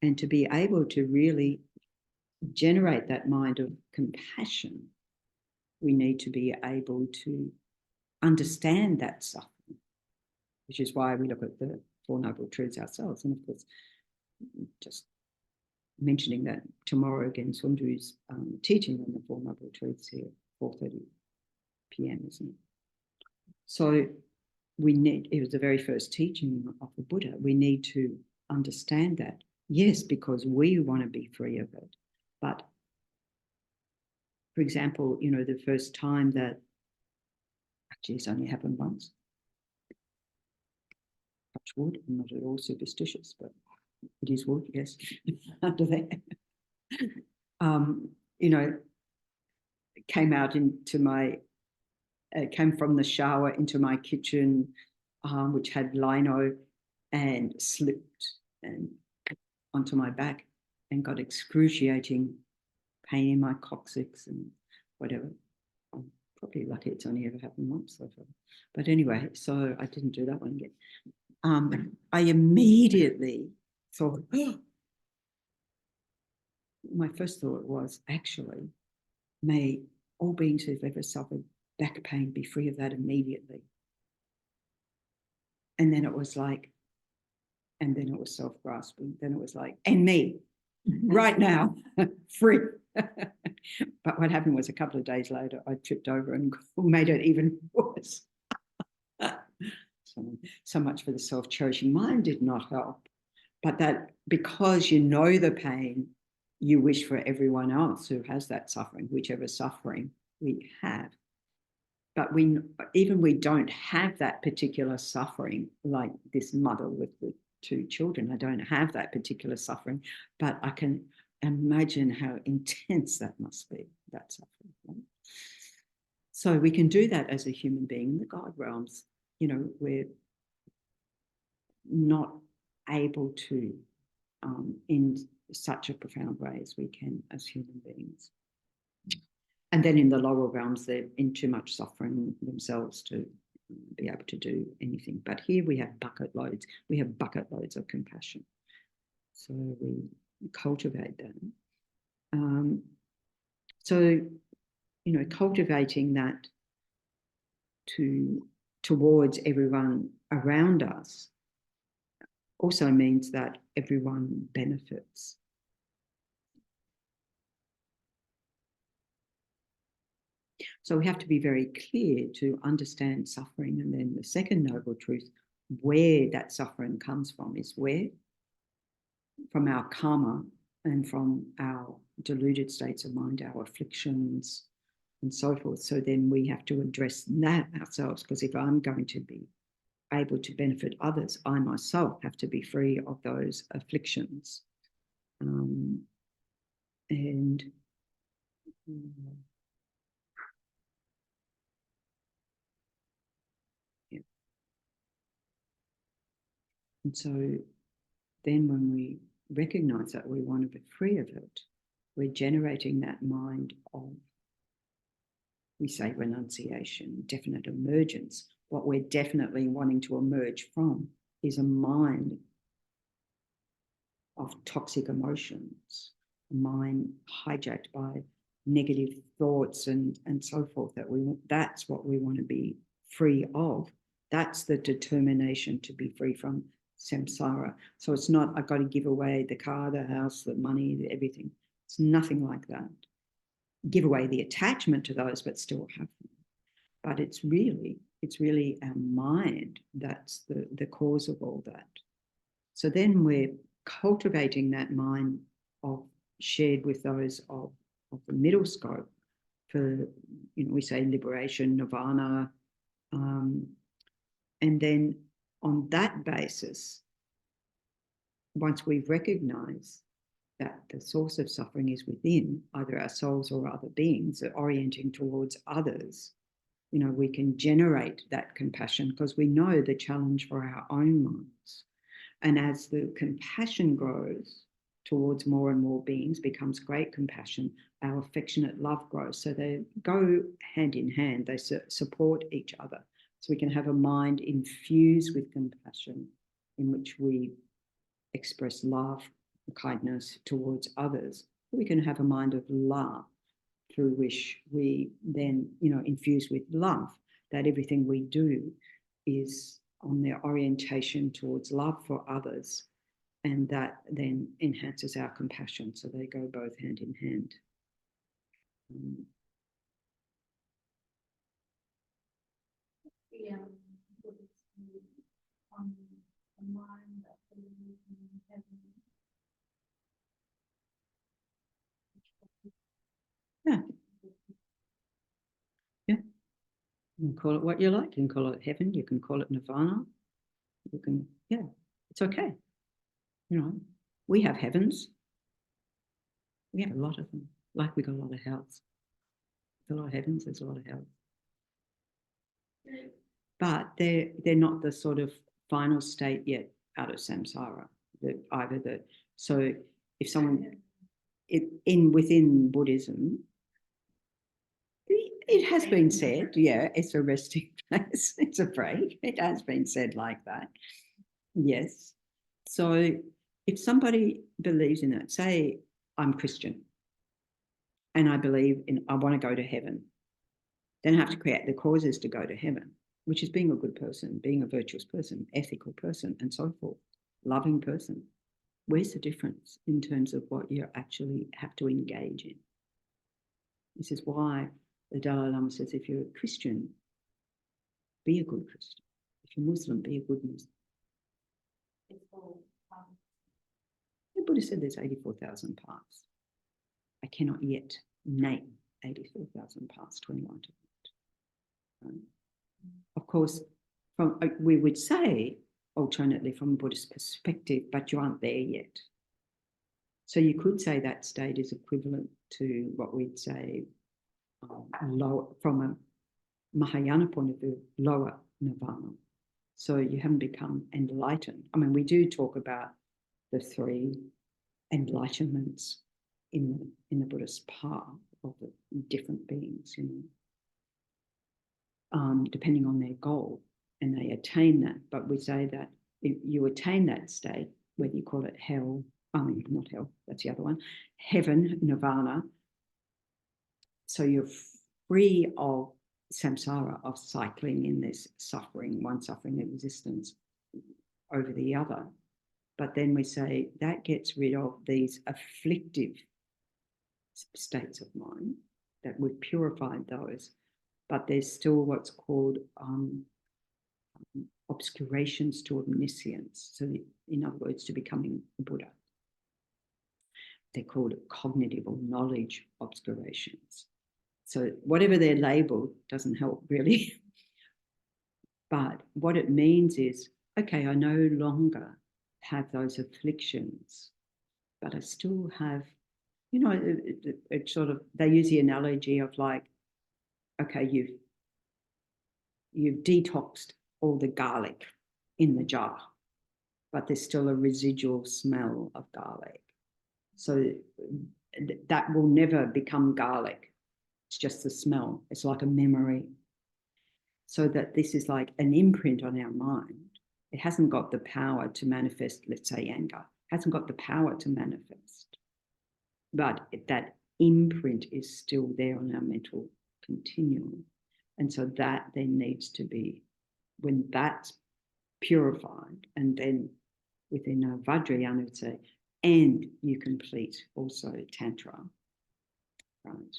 And to be able to really generate that mind of compassion, we need to be able to understand that suffering, which is why we look at the Four Noble Truths ourselves. And of course, just mentioning that tomorrow again, Sundu's teaching on the Four Noble Truths here, 4:30 p.m., isn't it? So it was the very first teaching of the Buddha. We need to understand that, yes, because we want to be free of it. But for example, the first time that, actually it's only happened once, touch wood, I'm not at all superstitious, but it is wood, yes, under there. Came from the shower into my kitchen, which had lino, and slipped and onto my back and got excruciating pain in my coccyx and whatever. I'm probably lucky it's only ever happened once so far. But anyway, so I didn't do that one again. I immediately thought, my first thought was, actually, may all beings who've ever suffered back pain be free of that immediately. And then it was like, and then it was self-grasping. Then it was like, and me, right now, free. But what happened was a couple of days later, I tripped over and made it even worse. So much for the self-cherishing mind did not help. But that because you know the pain, you wish for everyone else who has that suffering, whichever suffering we have. But we don't have that particular suffering, like this mother with the two children. I don't have that particular suffering, but I can imagine how intense that must be, that suffering. Right? So we can do that as a human being in the God realms. We're not able to in such a profound way as we can as human beings. And then in the lower realms, they're in too much suffering themselves to be able to do anything. But here we have bucket loads. We have bucket loads of compassion. So we cultivate that. Cultivating that towards everyone around us also means that everyone benefits. So we have to be very clear to understand suffering. And then the second noble truth, where that suffering comes from, is where? From our karma and from our deluded states of mind, our afflictions and so forth. So then we have to address that ourselves, because if I'm going to be able to benefit others, I myself have to be free of those afflictions. And so then when we recognize that we want to be free of it, we're generating that mind of, we say, renunciation, definite emergence. What we're definitely wanting to emerge from is a mind of toxic emotions, a mind hijacked by negative thoughts and so forth. That's what we want to be free of. That's the determination to be free from samsara. So it's not, I've got to give away the car, the house, the money, everything. It's nothing like that. Give away the attachment to those, but still have them. But it's really our mind that's the cause of all that. So then we're cultivating that mind of shared with those of the middle scope for, we say liberation, nirvana, and then on that basis, once we've recognized that the source of suffering is within either ourselves or other beings, that orienting towards others, we can generate that compassion because we know the challenge for our own minds. And as the compassion grows towards more and more beings, becomes great compassion, our affectionate love grows. So they go hand in hand, they support each other. So we can have a mind infused with compassion in which we express love, kindness towards others, we can have a mind of love through which we then, infuse with love, that everything we do is on their orientation towards love for others, and that then enhances our compassion. So they go both hand in hand. On the mind that believes in heaven. Yeah. Yeah. You can call it what you like. You can call it heaven. You can call it nirvana. You can, it's okay. We have heavens. We have a lot of them. Like we got a lot of hells. There's a lot of heavens. There's a lot of hells. But they're not the sort of final state yet out of samsara. So if someone within Buddhism, it has been said, it's a resting place, it's a break. It has been said like that. Yes. So if somebody believes in it, say I'm Christian and I want to go to heaven, then I have to create the causes to go to heaven, which is being a good person, being a virtuous person, ethical person, and so forth, loving person. Where's the difference in terms of what you actually have to engage in? This is why the Dalai Lama says, if you're a Christian, be a good Christian. If you're Muslim, be a good Muslim. The Buddha said there's 84,000 paths. I cannot yet name 84,000 paths, 21 to of course, we would say, alternately, from a Buddhist perspective, but you aren't there yet. So you could say that state is equivalent to what we'd say from a Mahayana point of view, lower nirvana. So you haven't become enlightened. I mean, we do talk about the 3 enlightenments in the Buddhist path of the different beings, depending on their goal, and they attain that. But we say that if you attain that state, whether you call it hell, not hell, that's the other one, heaven, nirvana, so you're free of samsara, of cycling in this suffering, one suffering existence over the other. But then we say that gets rid of these afflictive states of mind, that we've purified those, but there's still what's called obscurations to omniscience. So in other words, to becoming a Buddha. They're called cognitive or knowledge obscurations. So whatever they're labeled doesn't help really. But what it means is, okay, I no longer have those afflictions, but I still have, it's sort of, they use the analogy of like, okay, you've detoxed all the garlic in the jar, but there's still a residual smell of garlic. So that will never become garlic. It's just the smell. It's like a memory. So that this is like an imprint on our mind. It hasn't got the power to manifest, let's say, anger. It hasn't got the power to manifest. But that imprint is still there on our mental continuum. And so that then needs to be, when that's purified, and then within our Vajrayana would say, and you complete also Tantra, right?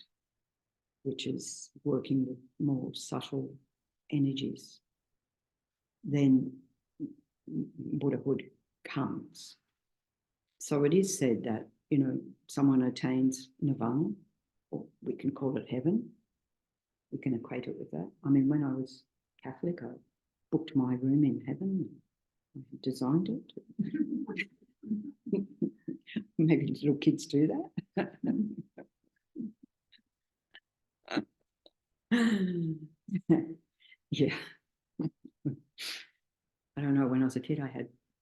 Which is working with more subtle energies, then Buddhahood comes. So it is said that, someone attains nirvana, or we can call it heaven. We can equate it with that. I mean, when I was Catholic, I booked my room in heaven. I designed it. Maybe little kids do that. Yeah. I don't know, when I was a kid,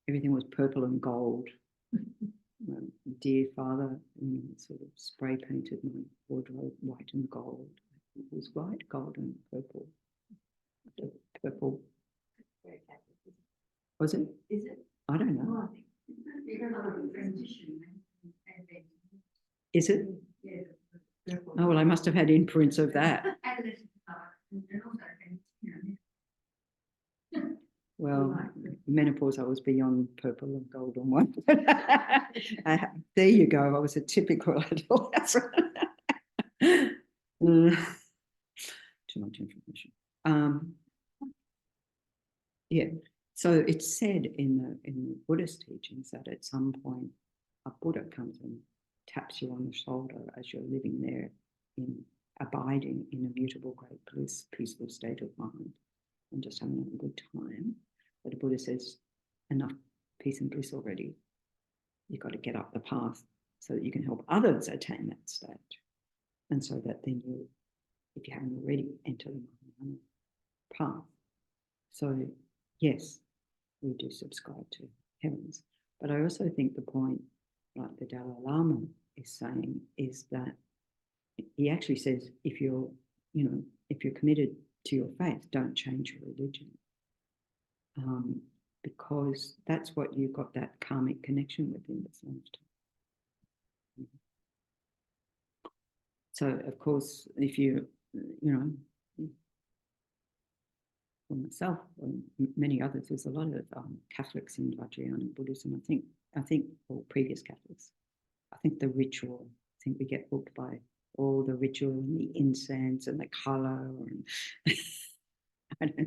everything was purple and gold. My dear father sort of spray painted my wardrobe white and gold. It was white, gold, and purple. Purple. Was it? Is it? I don't know. Is it? Oh, well, I must have had imprints of that. Well, menopause, I was beyond purple and gold and white. There you go. I was a typical adolescent. Too much information. Yeah. So it's said in the Buddhist teachings that at some point a Buddha comes and taps you on the shoulder as you're living there in abiding in a mutable great bliss, peaceful state of mind, and just having a good time. But the Buddha says, enough peace and bliss already. You've got to get up the path so that you can help others attain that state. And so that then you, if you haven't already, enter the path. So yes, we do subscribe to heavens. But I also think the point, like the Dalai Lama is saying, is that he actually says, if you're committed to your faith, don't change your religion. Because that's what you've got that karmic connection with in this lifetime. So, of course, if you for myself and many others, there's a lot of Catholics in Vajrayana Buddhism. I think, or previous Catholics, I think the ritual, I think we get hooked by all the ritual and the incense and the colour and I don't know,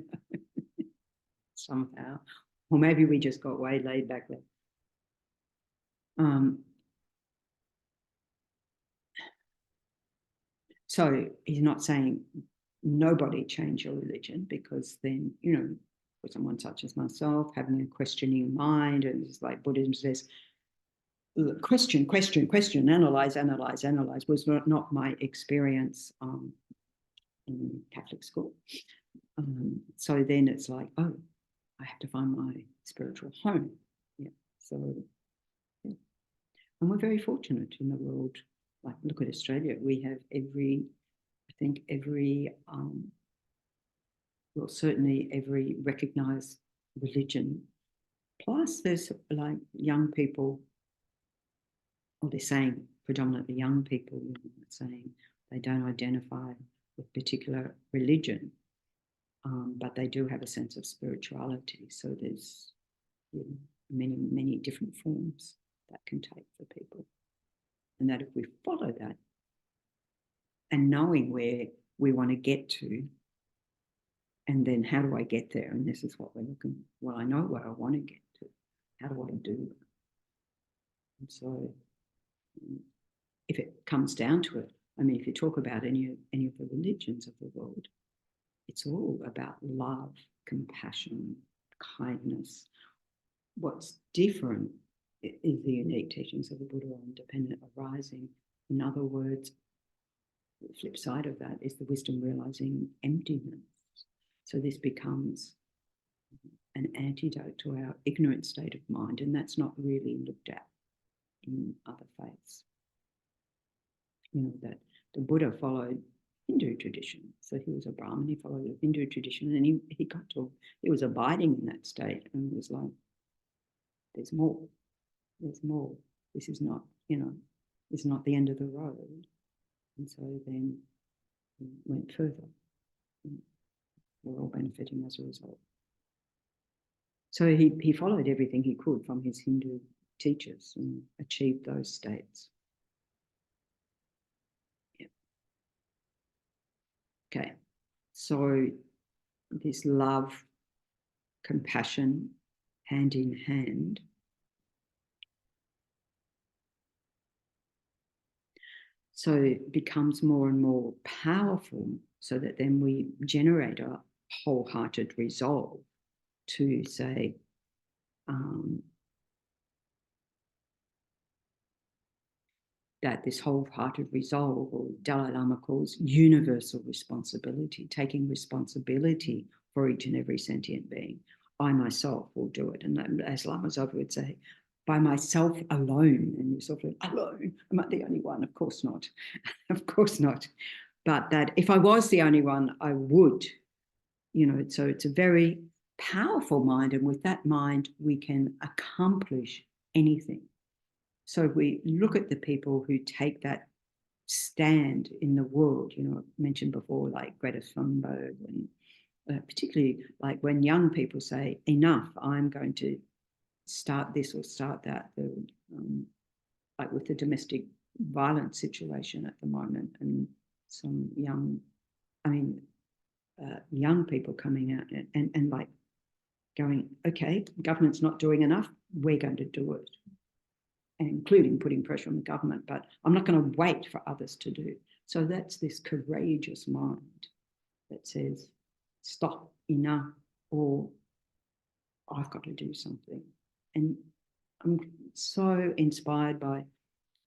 somehow. Or maybe we just got way laid back there. So he's not saying nobody change your religion, because then, for someone such as myself, having a questioning mind, and it's like Buddhism says, question, analyze, was not my experience in Catholic school. So then it's like, oh, I have to find my spiritual home. Yeah. So, yeah. And we're very fortunate in the world. Like, look at Australia. We have certainly every recognised religion. Plus, there's like young people, or they're saying predominantly young people, saying they don't identify with particular religion, but they do have a sense of spirituality. So there's many, many different forms that can take for people. And that if we follow that, and knowing where we want to get to, and then how do I get there? And this is what we're looking, well, I know where I want to get to. How do I do that? And so if it comes down to it, I mean, if you talk about any of the religions of the world, it's all about love, compassion, kindness. What's different is the unique teachings of the Buddha on dependent arising. In other words, the flip side of that is the wisdom realizing emptiness. So this becomes an antidote to our ignorant state of mind, and that's not really looked at in other faiths. That the Buddha followed Hindu tradition. So he was a Brahmin, he followed the Hindu tradition, and he was abiding in that state, and was like, there's more. This is not, this is not the end of the road. And so then he went further. We're all benefiting as a result. So he followed everything he could from his Hindu teachers and achieved those states. Yeah. Okay. So this love, compassion, hand in hand, so it becomes more and more powerful, so that then we generate a wholehearted resolve to say, that this wholehearted resolve, or Dalai Lama calls universal responsibility, taking responsibility for each and every sentient being. I myself will do it. And as Lama Zopa would say, by myself alone. And you're sort of like, alone? Am I the only one? Of course not. Of course not. But that if I was the only one, I would. So it's a very powerful mind. And with that mind, we can accomplish anything. So we look at the people who take that stand in the world, you know, I mentioned before, like Greta Thunberg, and particularly like when young people say, enough, I'm going to start this or start that, like with the domestic violence situation at the moment, and some young people coming out and like going, okay, government's not doing enough, we're going to do it, and including putting pressure on the government, but I'm not going to wait for others to do. So that's this courageous mind that says, stop, enough, or I've got to do something. And I'm so inspired by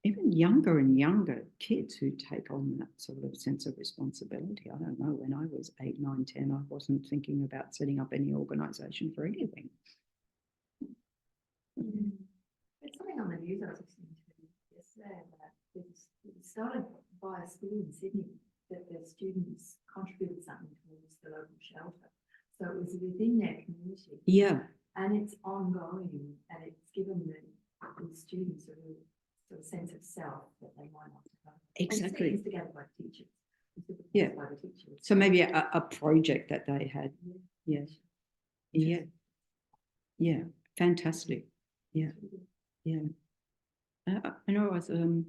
even younger and younger kids who take on that sort of sense of responsibility. I don't know, when I was 8, 9, 10, I wasn't thinking about setting up any organisation for anything. There's something on the news I was listening to yesterday that it started by a school in Sydney, that the students contributed something towards the local shelter. So it was within their community. Yeah. And it's ongoing, and it's given the students a real sort of sense of self that they might not have. Exactly. It's together by teachers. Yeah. By the teachers. So maybe a project that they had. Yeah. Yeah. Yeah. Fantastic. Yeah. Yeah. I know I was in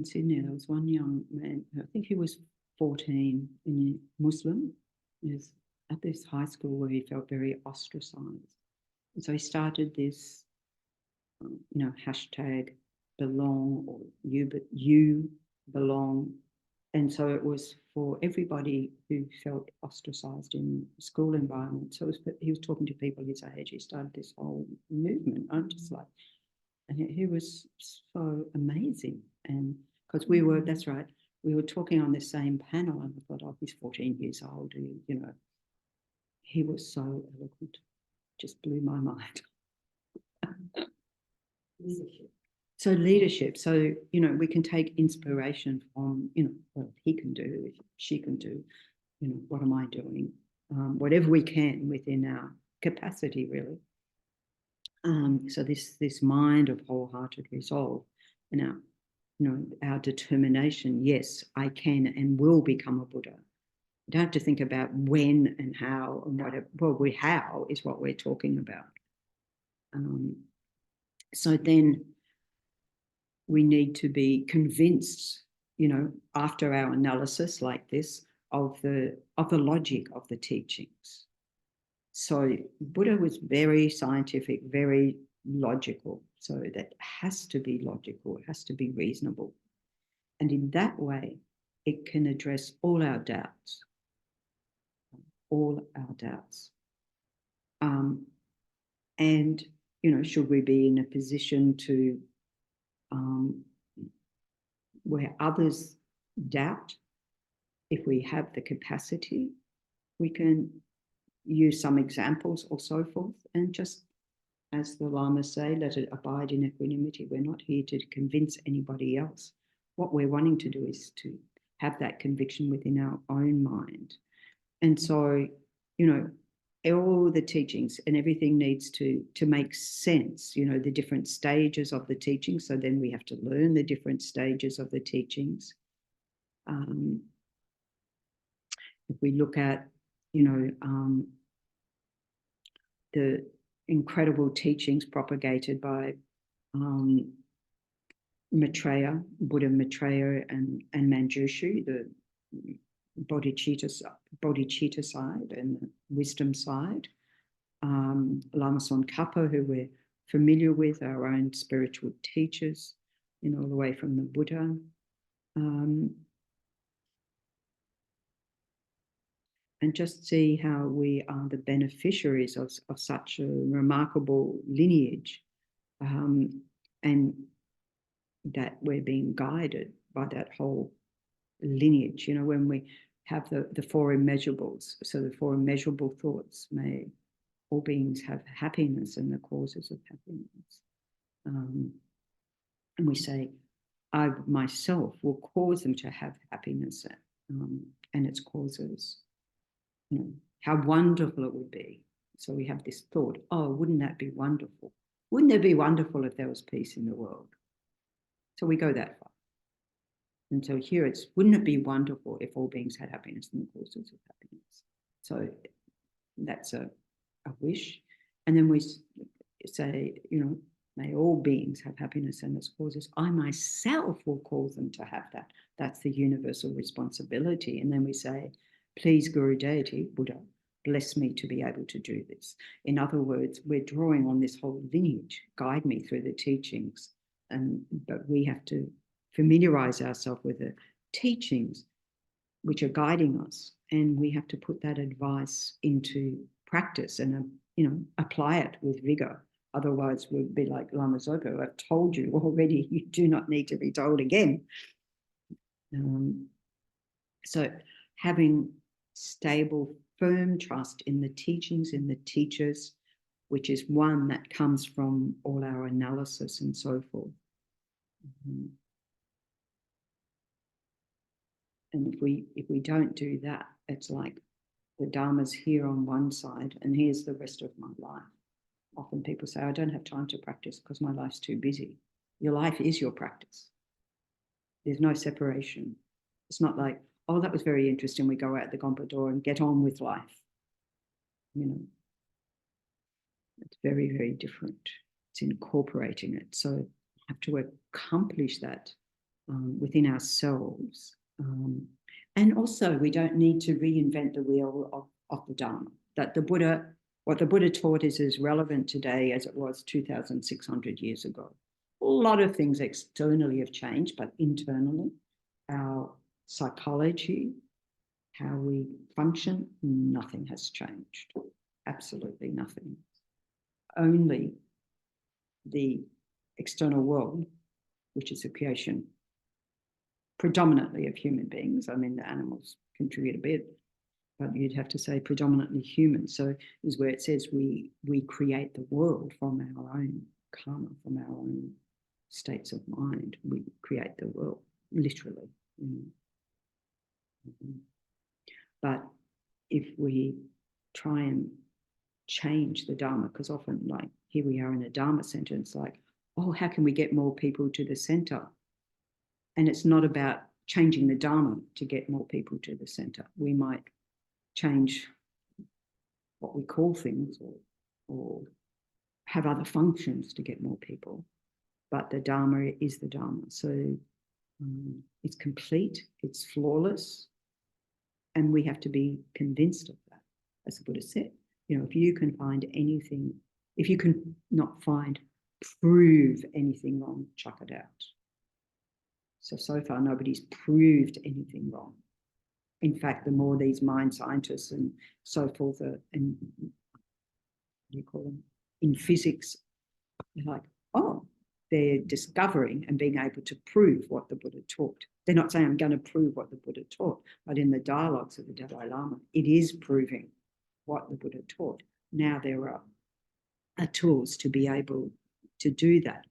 Sydney. There was one young man, I think he was 14, and Muslim. He was at this high school where he felt very ostracized. And so he started this, hashtag belong, or you belong. And so it was for everybody who felt ostracized in school environment. So he was talking to people his age. He started this whole movement. I'm just like, and he was so amazing. And because that's right, we were talking on the same panel, and I thought, oh, he's 14 years old. He was so eloquent, just blew my mind. Leadership. So leadership. So, we can take inspiration from, what he can do, she can do, what am I doing? Whatever we can within our capacity, really. So this mind of wholehearted resolve, and our determination, yes, I can and will become a Buddha. You don't have to think about when and how and whatever. Well, how is what we're talking about. So then we need to be convinced, after our analysis like this, of the logic of the teachings. So Buddha was very scientific, very logical. So that has to be logical, it has to be reasonable. And in that way, it can address all our doubts. And, should we be in a position to, where others doubt, if we have the capacity, we can use some examples or so forth, and just, as the Lamas say, let it abide in equanimity. We're not here to convince anybody else. What we're wanting to do is to have that conviction within our own mind. And so, all the teachings and everything needs to make sense, the different stages of the teaching. So then we have to learn the different stages of the teachings. If we look at, the incredible teachings propagated by Maitreya, Buddha Maitreya and Manjushu, the bodhicitta side and the wisdom side. Lama Tsongkhapa, who we're familiar with, our own spiritual teachers, all the way from the Buddha. And just see how we are the beneficiaries of such a remarkable lineage, and that we're being guided by that whole lineage. When we have the four immeasurables, so the four immeasurable thoughts, may all beings have happiness and the causes of happiness. And we say, I myself will cause them to have happiness and its causes. How wonderful it would be So we have this thought, oh, wouldn't that be wonderful? Wouldn't it be wonderful if there was peace in the world? So we go that far. And so here it's, wouldn't it be wonderful if all beings had happiness and the causes of happiness? So that's a wish. And then we say, may all beings have happiness and its causes. I myself will cause them to have that. That's the universal responsibility. And then we say, please, Guru Deity, Buddha, bless me to be able to do this. In other words, we're drawing on this whole lineage, guide me through the teachings. But we have to familiarize ourselves with the teachings which are guiding us. And we have to put that advice into practice and, apply it with vigor. Otherwise, we'll be like Lama Zopa, I've told you already, you do not need to be told again. So having stable, firm trust in the teachings, in the teachers, which is one that comes from all our analysis and so forth. And if we don't do that, it's like the Dharma's here on one side and here's the rest of my life. Often people say, I don't have time to practice because my life's too busy. Your life is your practice. There's no separation. It's not like, oh, that was very interesting. We go out the Gompa door and get on with life. It's very, very different. It's incorporating it. So we have to accomplish that within ourselves. And also, we don't need to reinvent the wheel of the Dharma. That what the Buddha taught is as relevant today as it was 2,600 years ago. A lot of things externally have changed, but internally, our psychology, how we function, nothing has changed. Absolutely nothing. Only the external world, which is a creation predominantly of human beings. I mean, the animals contribute a bit, but you'd have to say predominantly human. So is where it says we create the world from our own karma, from our own states of mind. We create the world, literally. But if we try and change the Dharma, because often, like, here we are in a Dharma center, it's like, oh, how can we get more people to the center? And it's not about changing the Dharma to get more people to the center. We might change what we call things or have other functions to get more people. But the Dharma is the Dharma. So it's complete, it's flawless, and we have to be convinced of that. As the Buddha said, if you can find anything, if you can not prove anything wrong, chuck it out. So far, nobody's proved anything wrong. In fact, the more these mind scientists and so forth and what do you call them, in physics, they're like, oh, they're discovering and being able to prove what the Buddha taught. They're not saying, I'm going to prove what the Buddha taught, but in the dialogues of the Dalai Lama, it is proving what the Buddha taught. Now there are tools to be able to do that.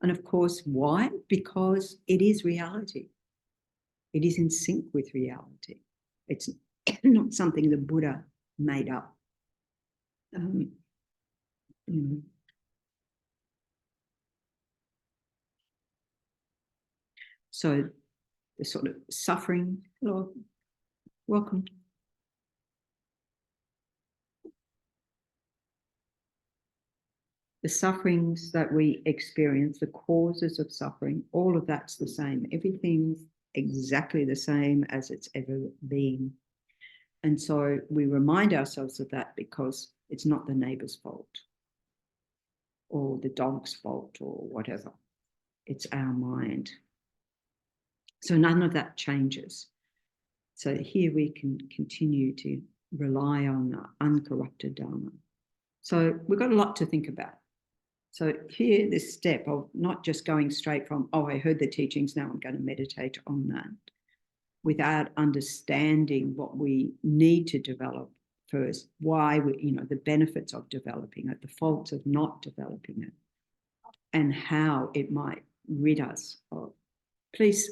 And of course, why? Because it is reality. It is in sync with reality. It's not something the Buddha made up. So the sort of suffering, hello, welcome. The sufferings that we experience, the causes of suffering, all of that's the same. Everything's exactly the same as it's ever been. And so we remind ourselves of that because it's not the neighbor's fault or the dog's fault or whatever. It's our mind. So none of that changes. So here we can continue to rely on the uncorrupted Dharma. So we've got a lot to think about. So here, this step of not just going straight from, oh, I heard the teachings, now I'm going to meditate on that, without understanding what we need to develop first, why we, the benefits of developing it, the faults of not developing it, and how it might rid us of. Please,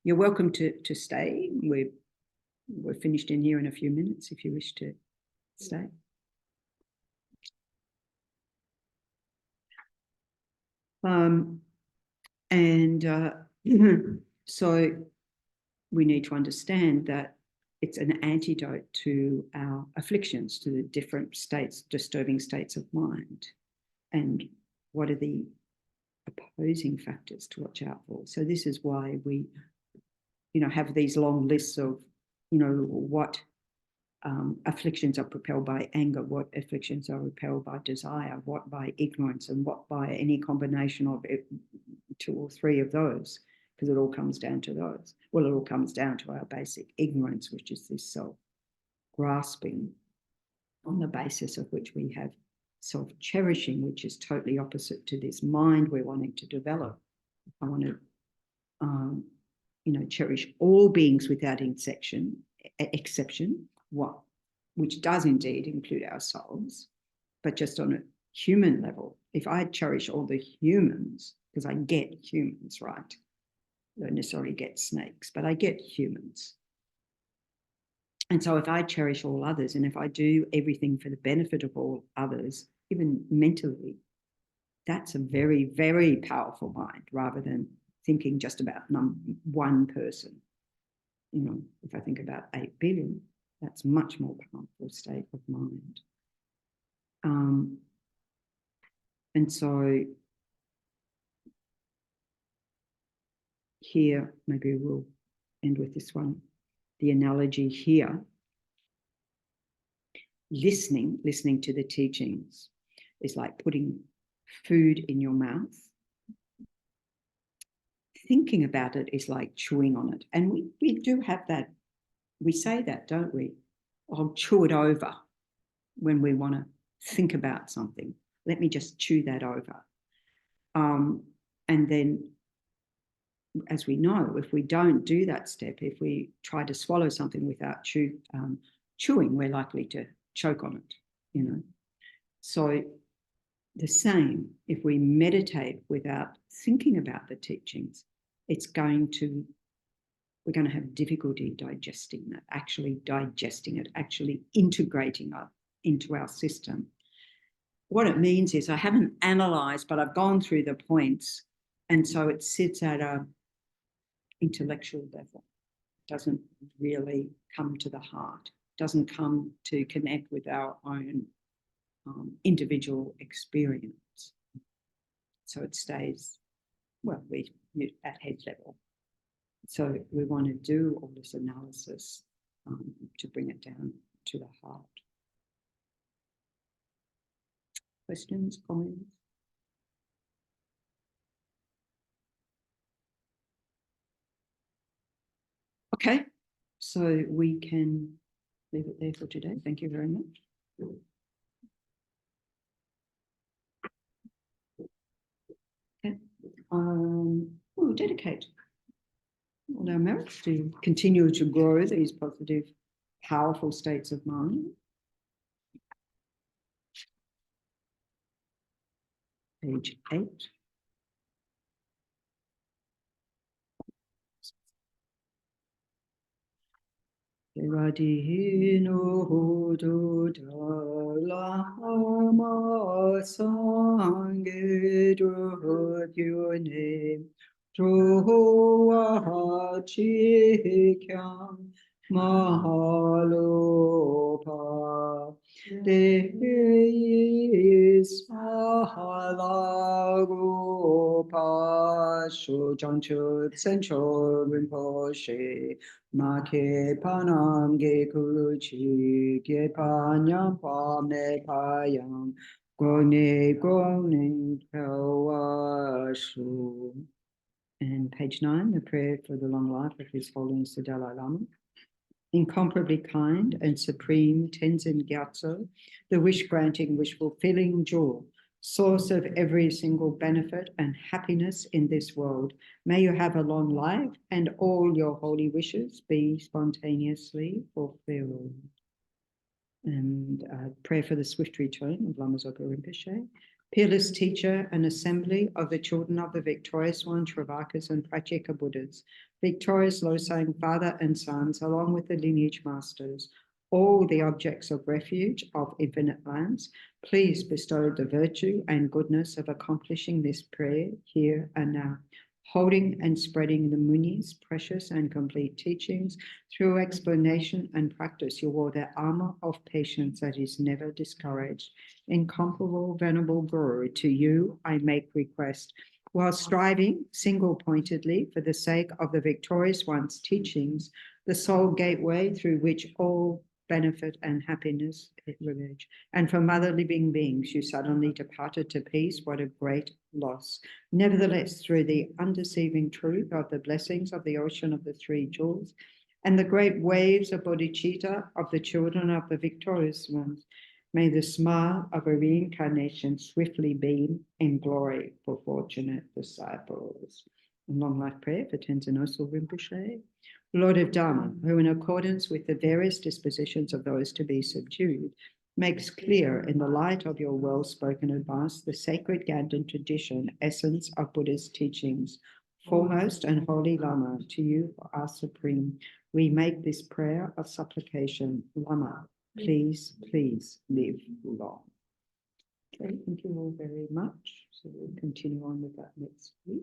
you're welcome to stay. We're finished in here in a few minutes if you wish to stay. So we need to understand that it's an antidote to our afflictions, to the different states, disturbing states of mind. And what are the opposing factors to watch out for? So this is why we, have these long lists of, what afflictions are propelled by anger, what afflictions are repelled by desire, what by ignorance, and what by any combination of 2 or 3 of those, because it all comes down to those. Well, it all comes down to our basic ignorance, which is this self-grasping, on the basis of which we have self-cherishing, which is totally opposite to this mind we're wanting to develop. I want to, cherish all beings without exception, which does indeed include ourselves, but just on a human level. If I cherish all the humans, because I get humans, right? I don't necessarily get snakes, but I get humans. And so if I cherish all others, and if I do everything for the benefit of all others, even mentally, that's a very, very powerful mind, rather than thinking just about one person. If I think about 8 billion, that's much more powerful state of mind. And so here, maybe we'll end with this one. The analogy here, listening to the teachings is like putting food in your mouth. Thinking about it is like chewing on it. And we do have that. We say that, don't we? I'll chew it over when we want to think about something. Let me just chew that over. And then, as we know, if we don't do that step, if we try to swallow something without chewing, we're likely to choke on it, So the same, if we meditate without thinking about the teachings, we're going to have difficulty digesting that, actually digesting it, actually integrating it into our system. What it means is I haven't analysed, but I've gone through the points, and so it sits at an intellectual level. It doesn't really come to the heart, doesn't come to connect with our own individual experience. So it stays, at head level. So we want to do all this analysis to bring it down to the heart. Questions, comments? Okay, so we can leave it there for today. Thank you very much. Okay. We'll dedicate all our merits to continue to grow these positive, powerful states of mind. Page 8. Radhino hodo dalama sange drogyone droha chikyam mahalopa deis mahalagopa shujanchu sencho rinpoche Ma ke panam ge kuchi ge panyam pame payam gone kawashu. And page 9, the prayer for the long life of His Holiness the Dalai Lama. Incomparably kind and supreme Tenzin Gyatso, the wish-granting, wish-fulfilling jewel, source of every single benefit and happiness in this world. May you have a long life and all your holy wishes be spontaneously fulfilled. And prayer for the swift return of Lama Zopa Rinpoche. Peerless teacher and assembly of the children of the victorious one, Shravakas and Pratyeka Buddhas, victorious Losang father and sons, along with the lineage masters, all the objects of refuge of infinite lands, Please bestow the virtue and goodness of accomplishing this prayer here and now, holding and spreading the Muni's precious and complete teachings through explanation and practice. You wore the armor of patience that is never discouraged. Incomparable Venerable Guru, to you I make request, while striving single-pointedly for the sake of the victorious one's teachings, the sole gateway through which all benefit and happiness emerge. And from other living beings, you suddenly departed to peace. What a great loss. Nevertheless, through the undeceiving truth of the blessings of the ocean of the three jewels and the great waves of bodhicitta of the children of the victorious ones, may the smile of a reincarnation swiftly beam in glory for fortunate disciples. A long life prayer for Tenzin Osul Rinpoche. Lord of Dharma, who in accordance with the various dispositions of those to be subdued, makes clear in the light of your well-spoken advice the sacred Ganden tradition, essence of Buddhist teachings. Foremost and holy Lama, to you, our supreme, we make this prayer of supplication. Lama, please, please live long. Okay, thank you all very much. So we'll continue on with that next week.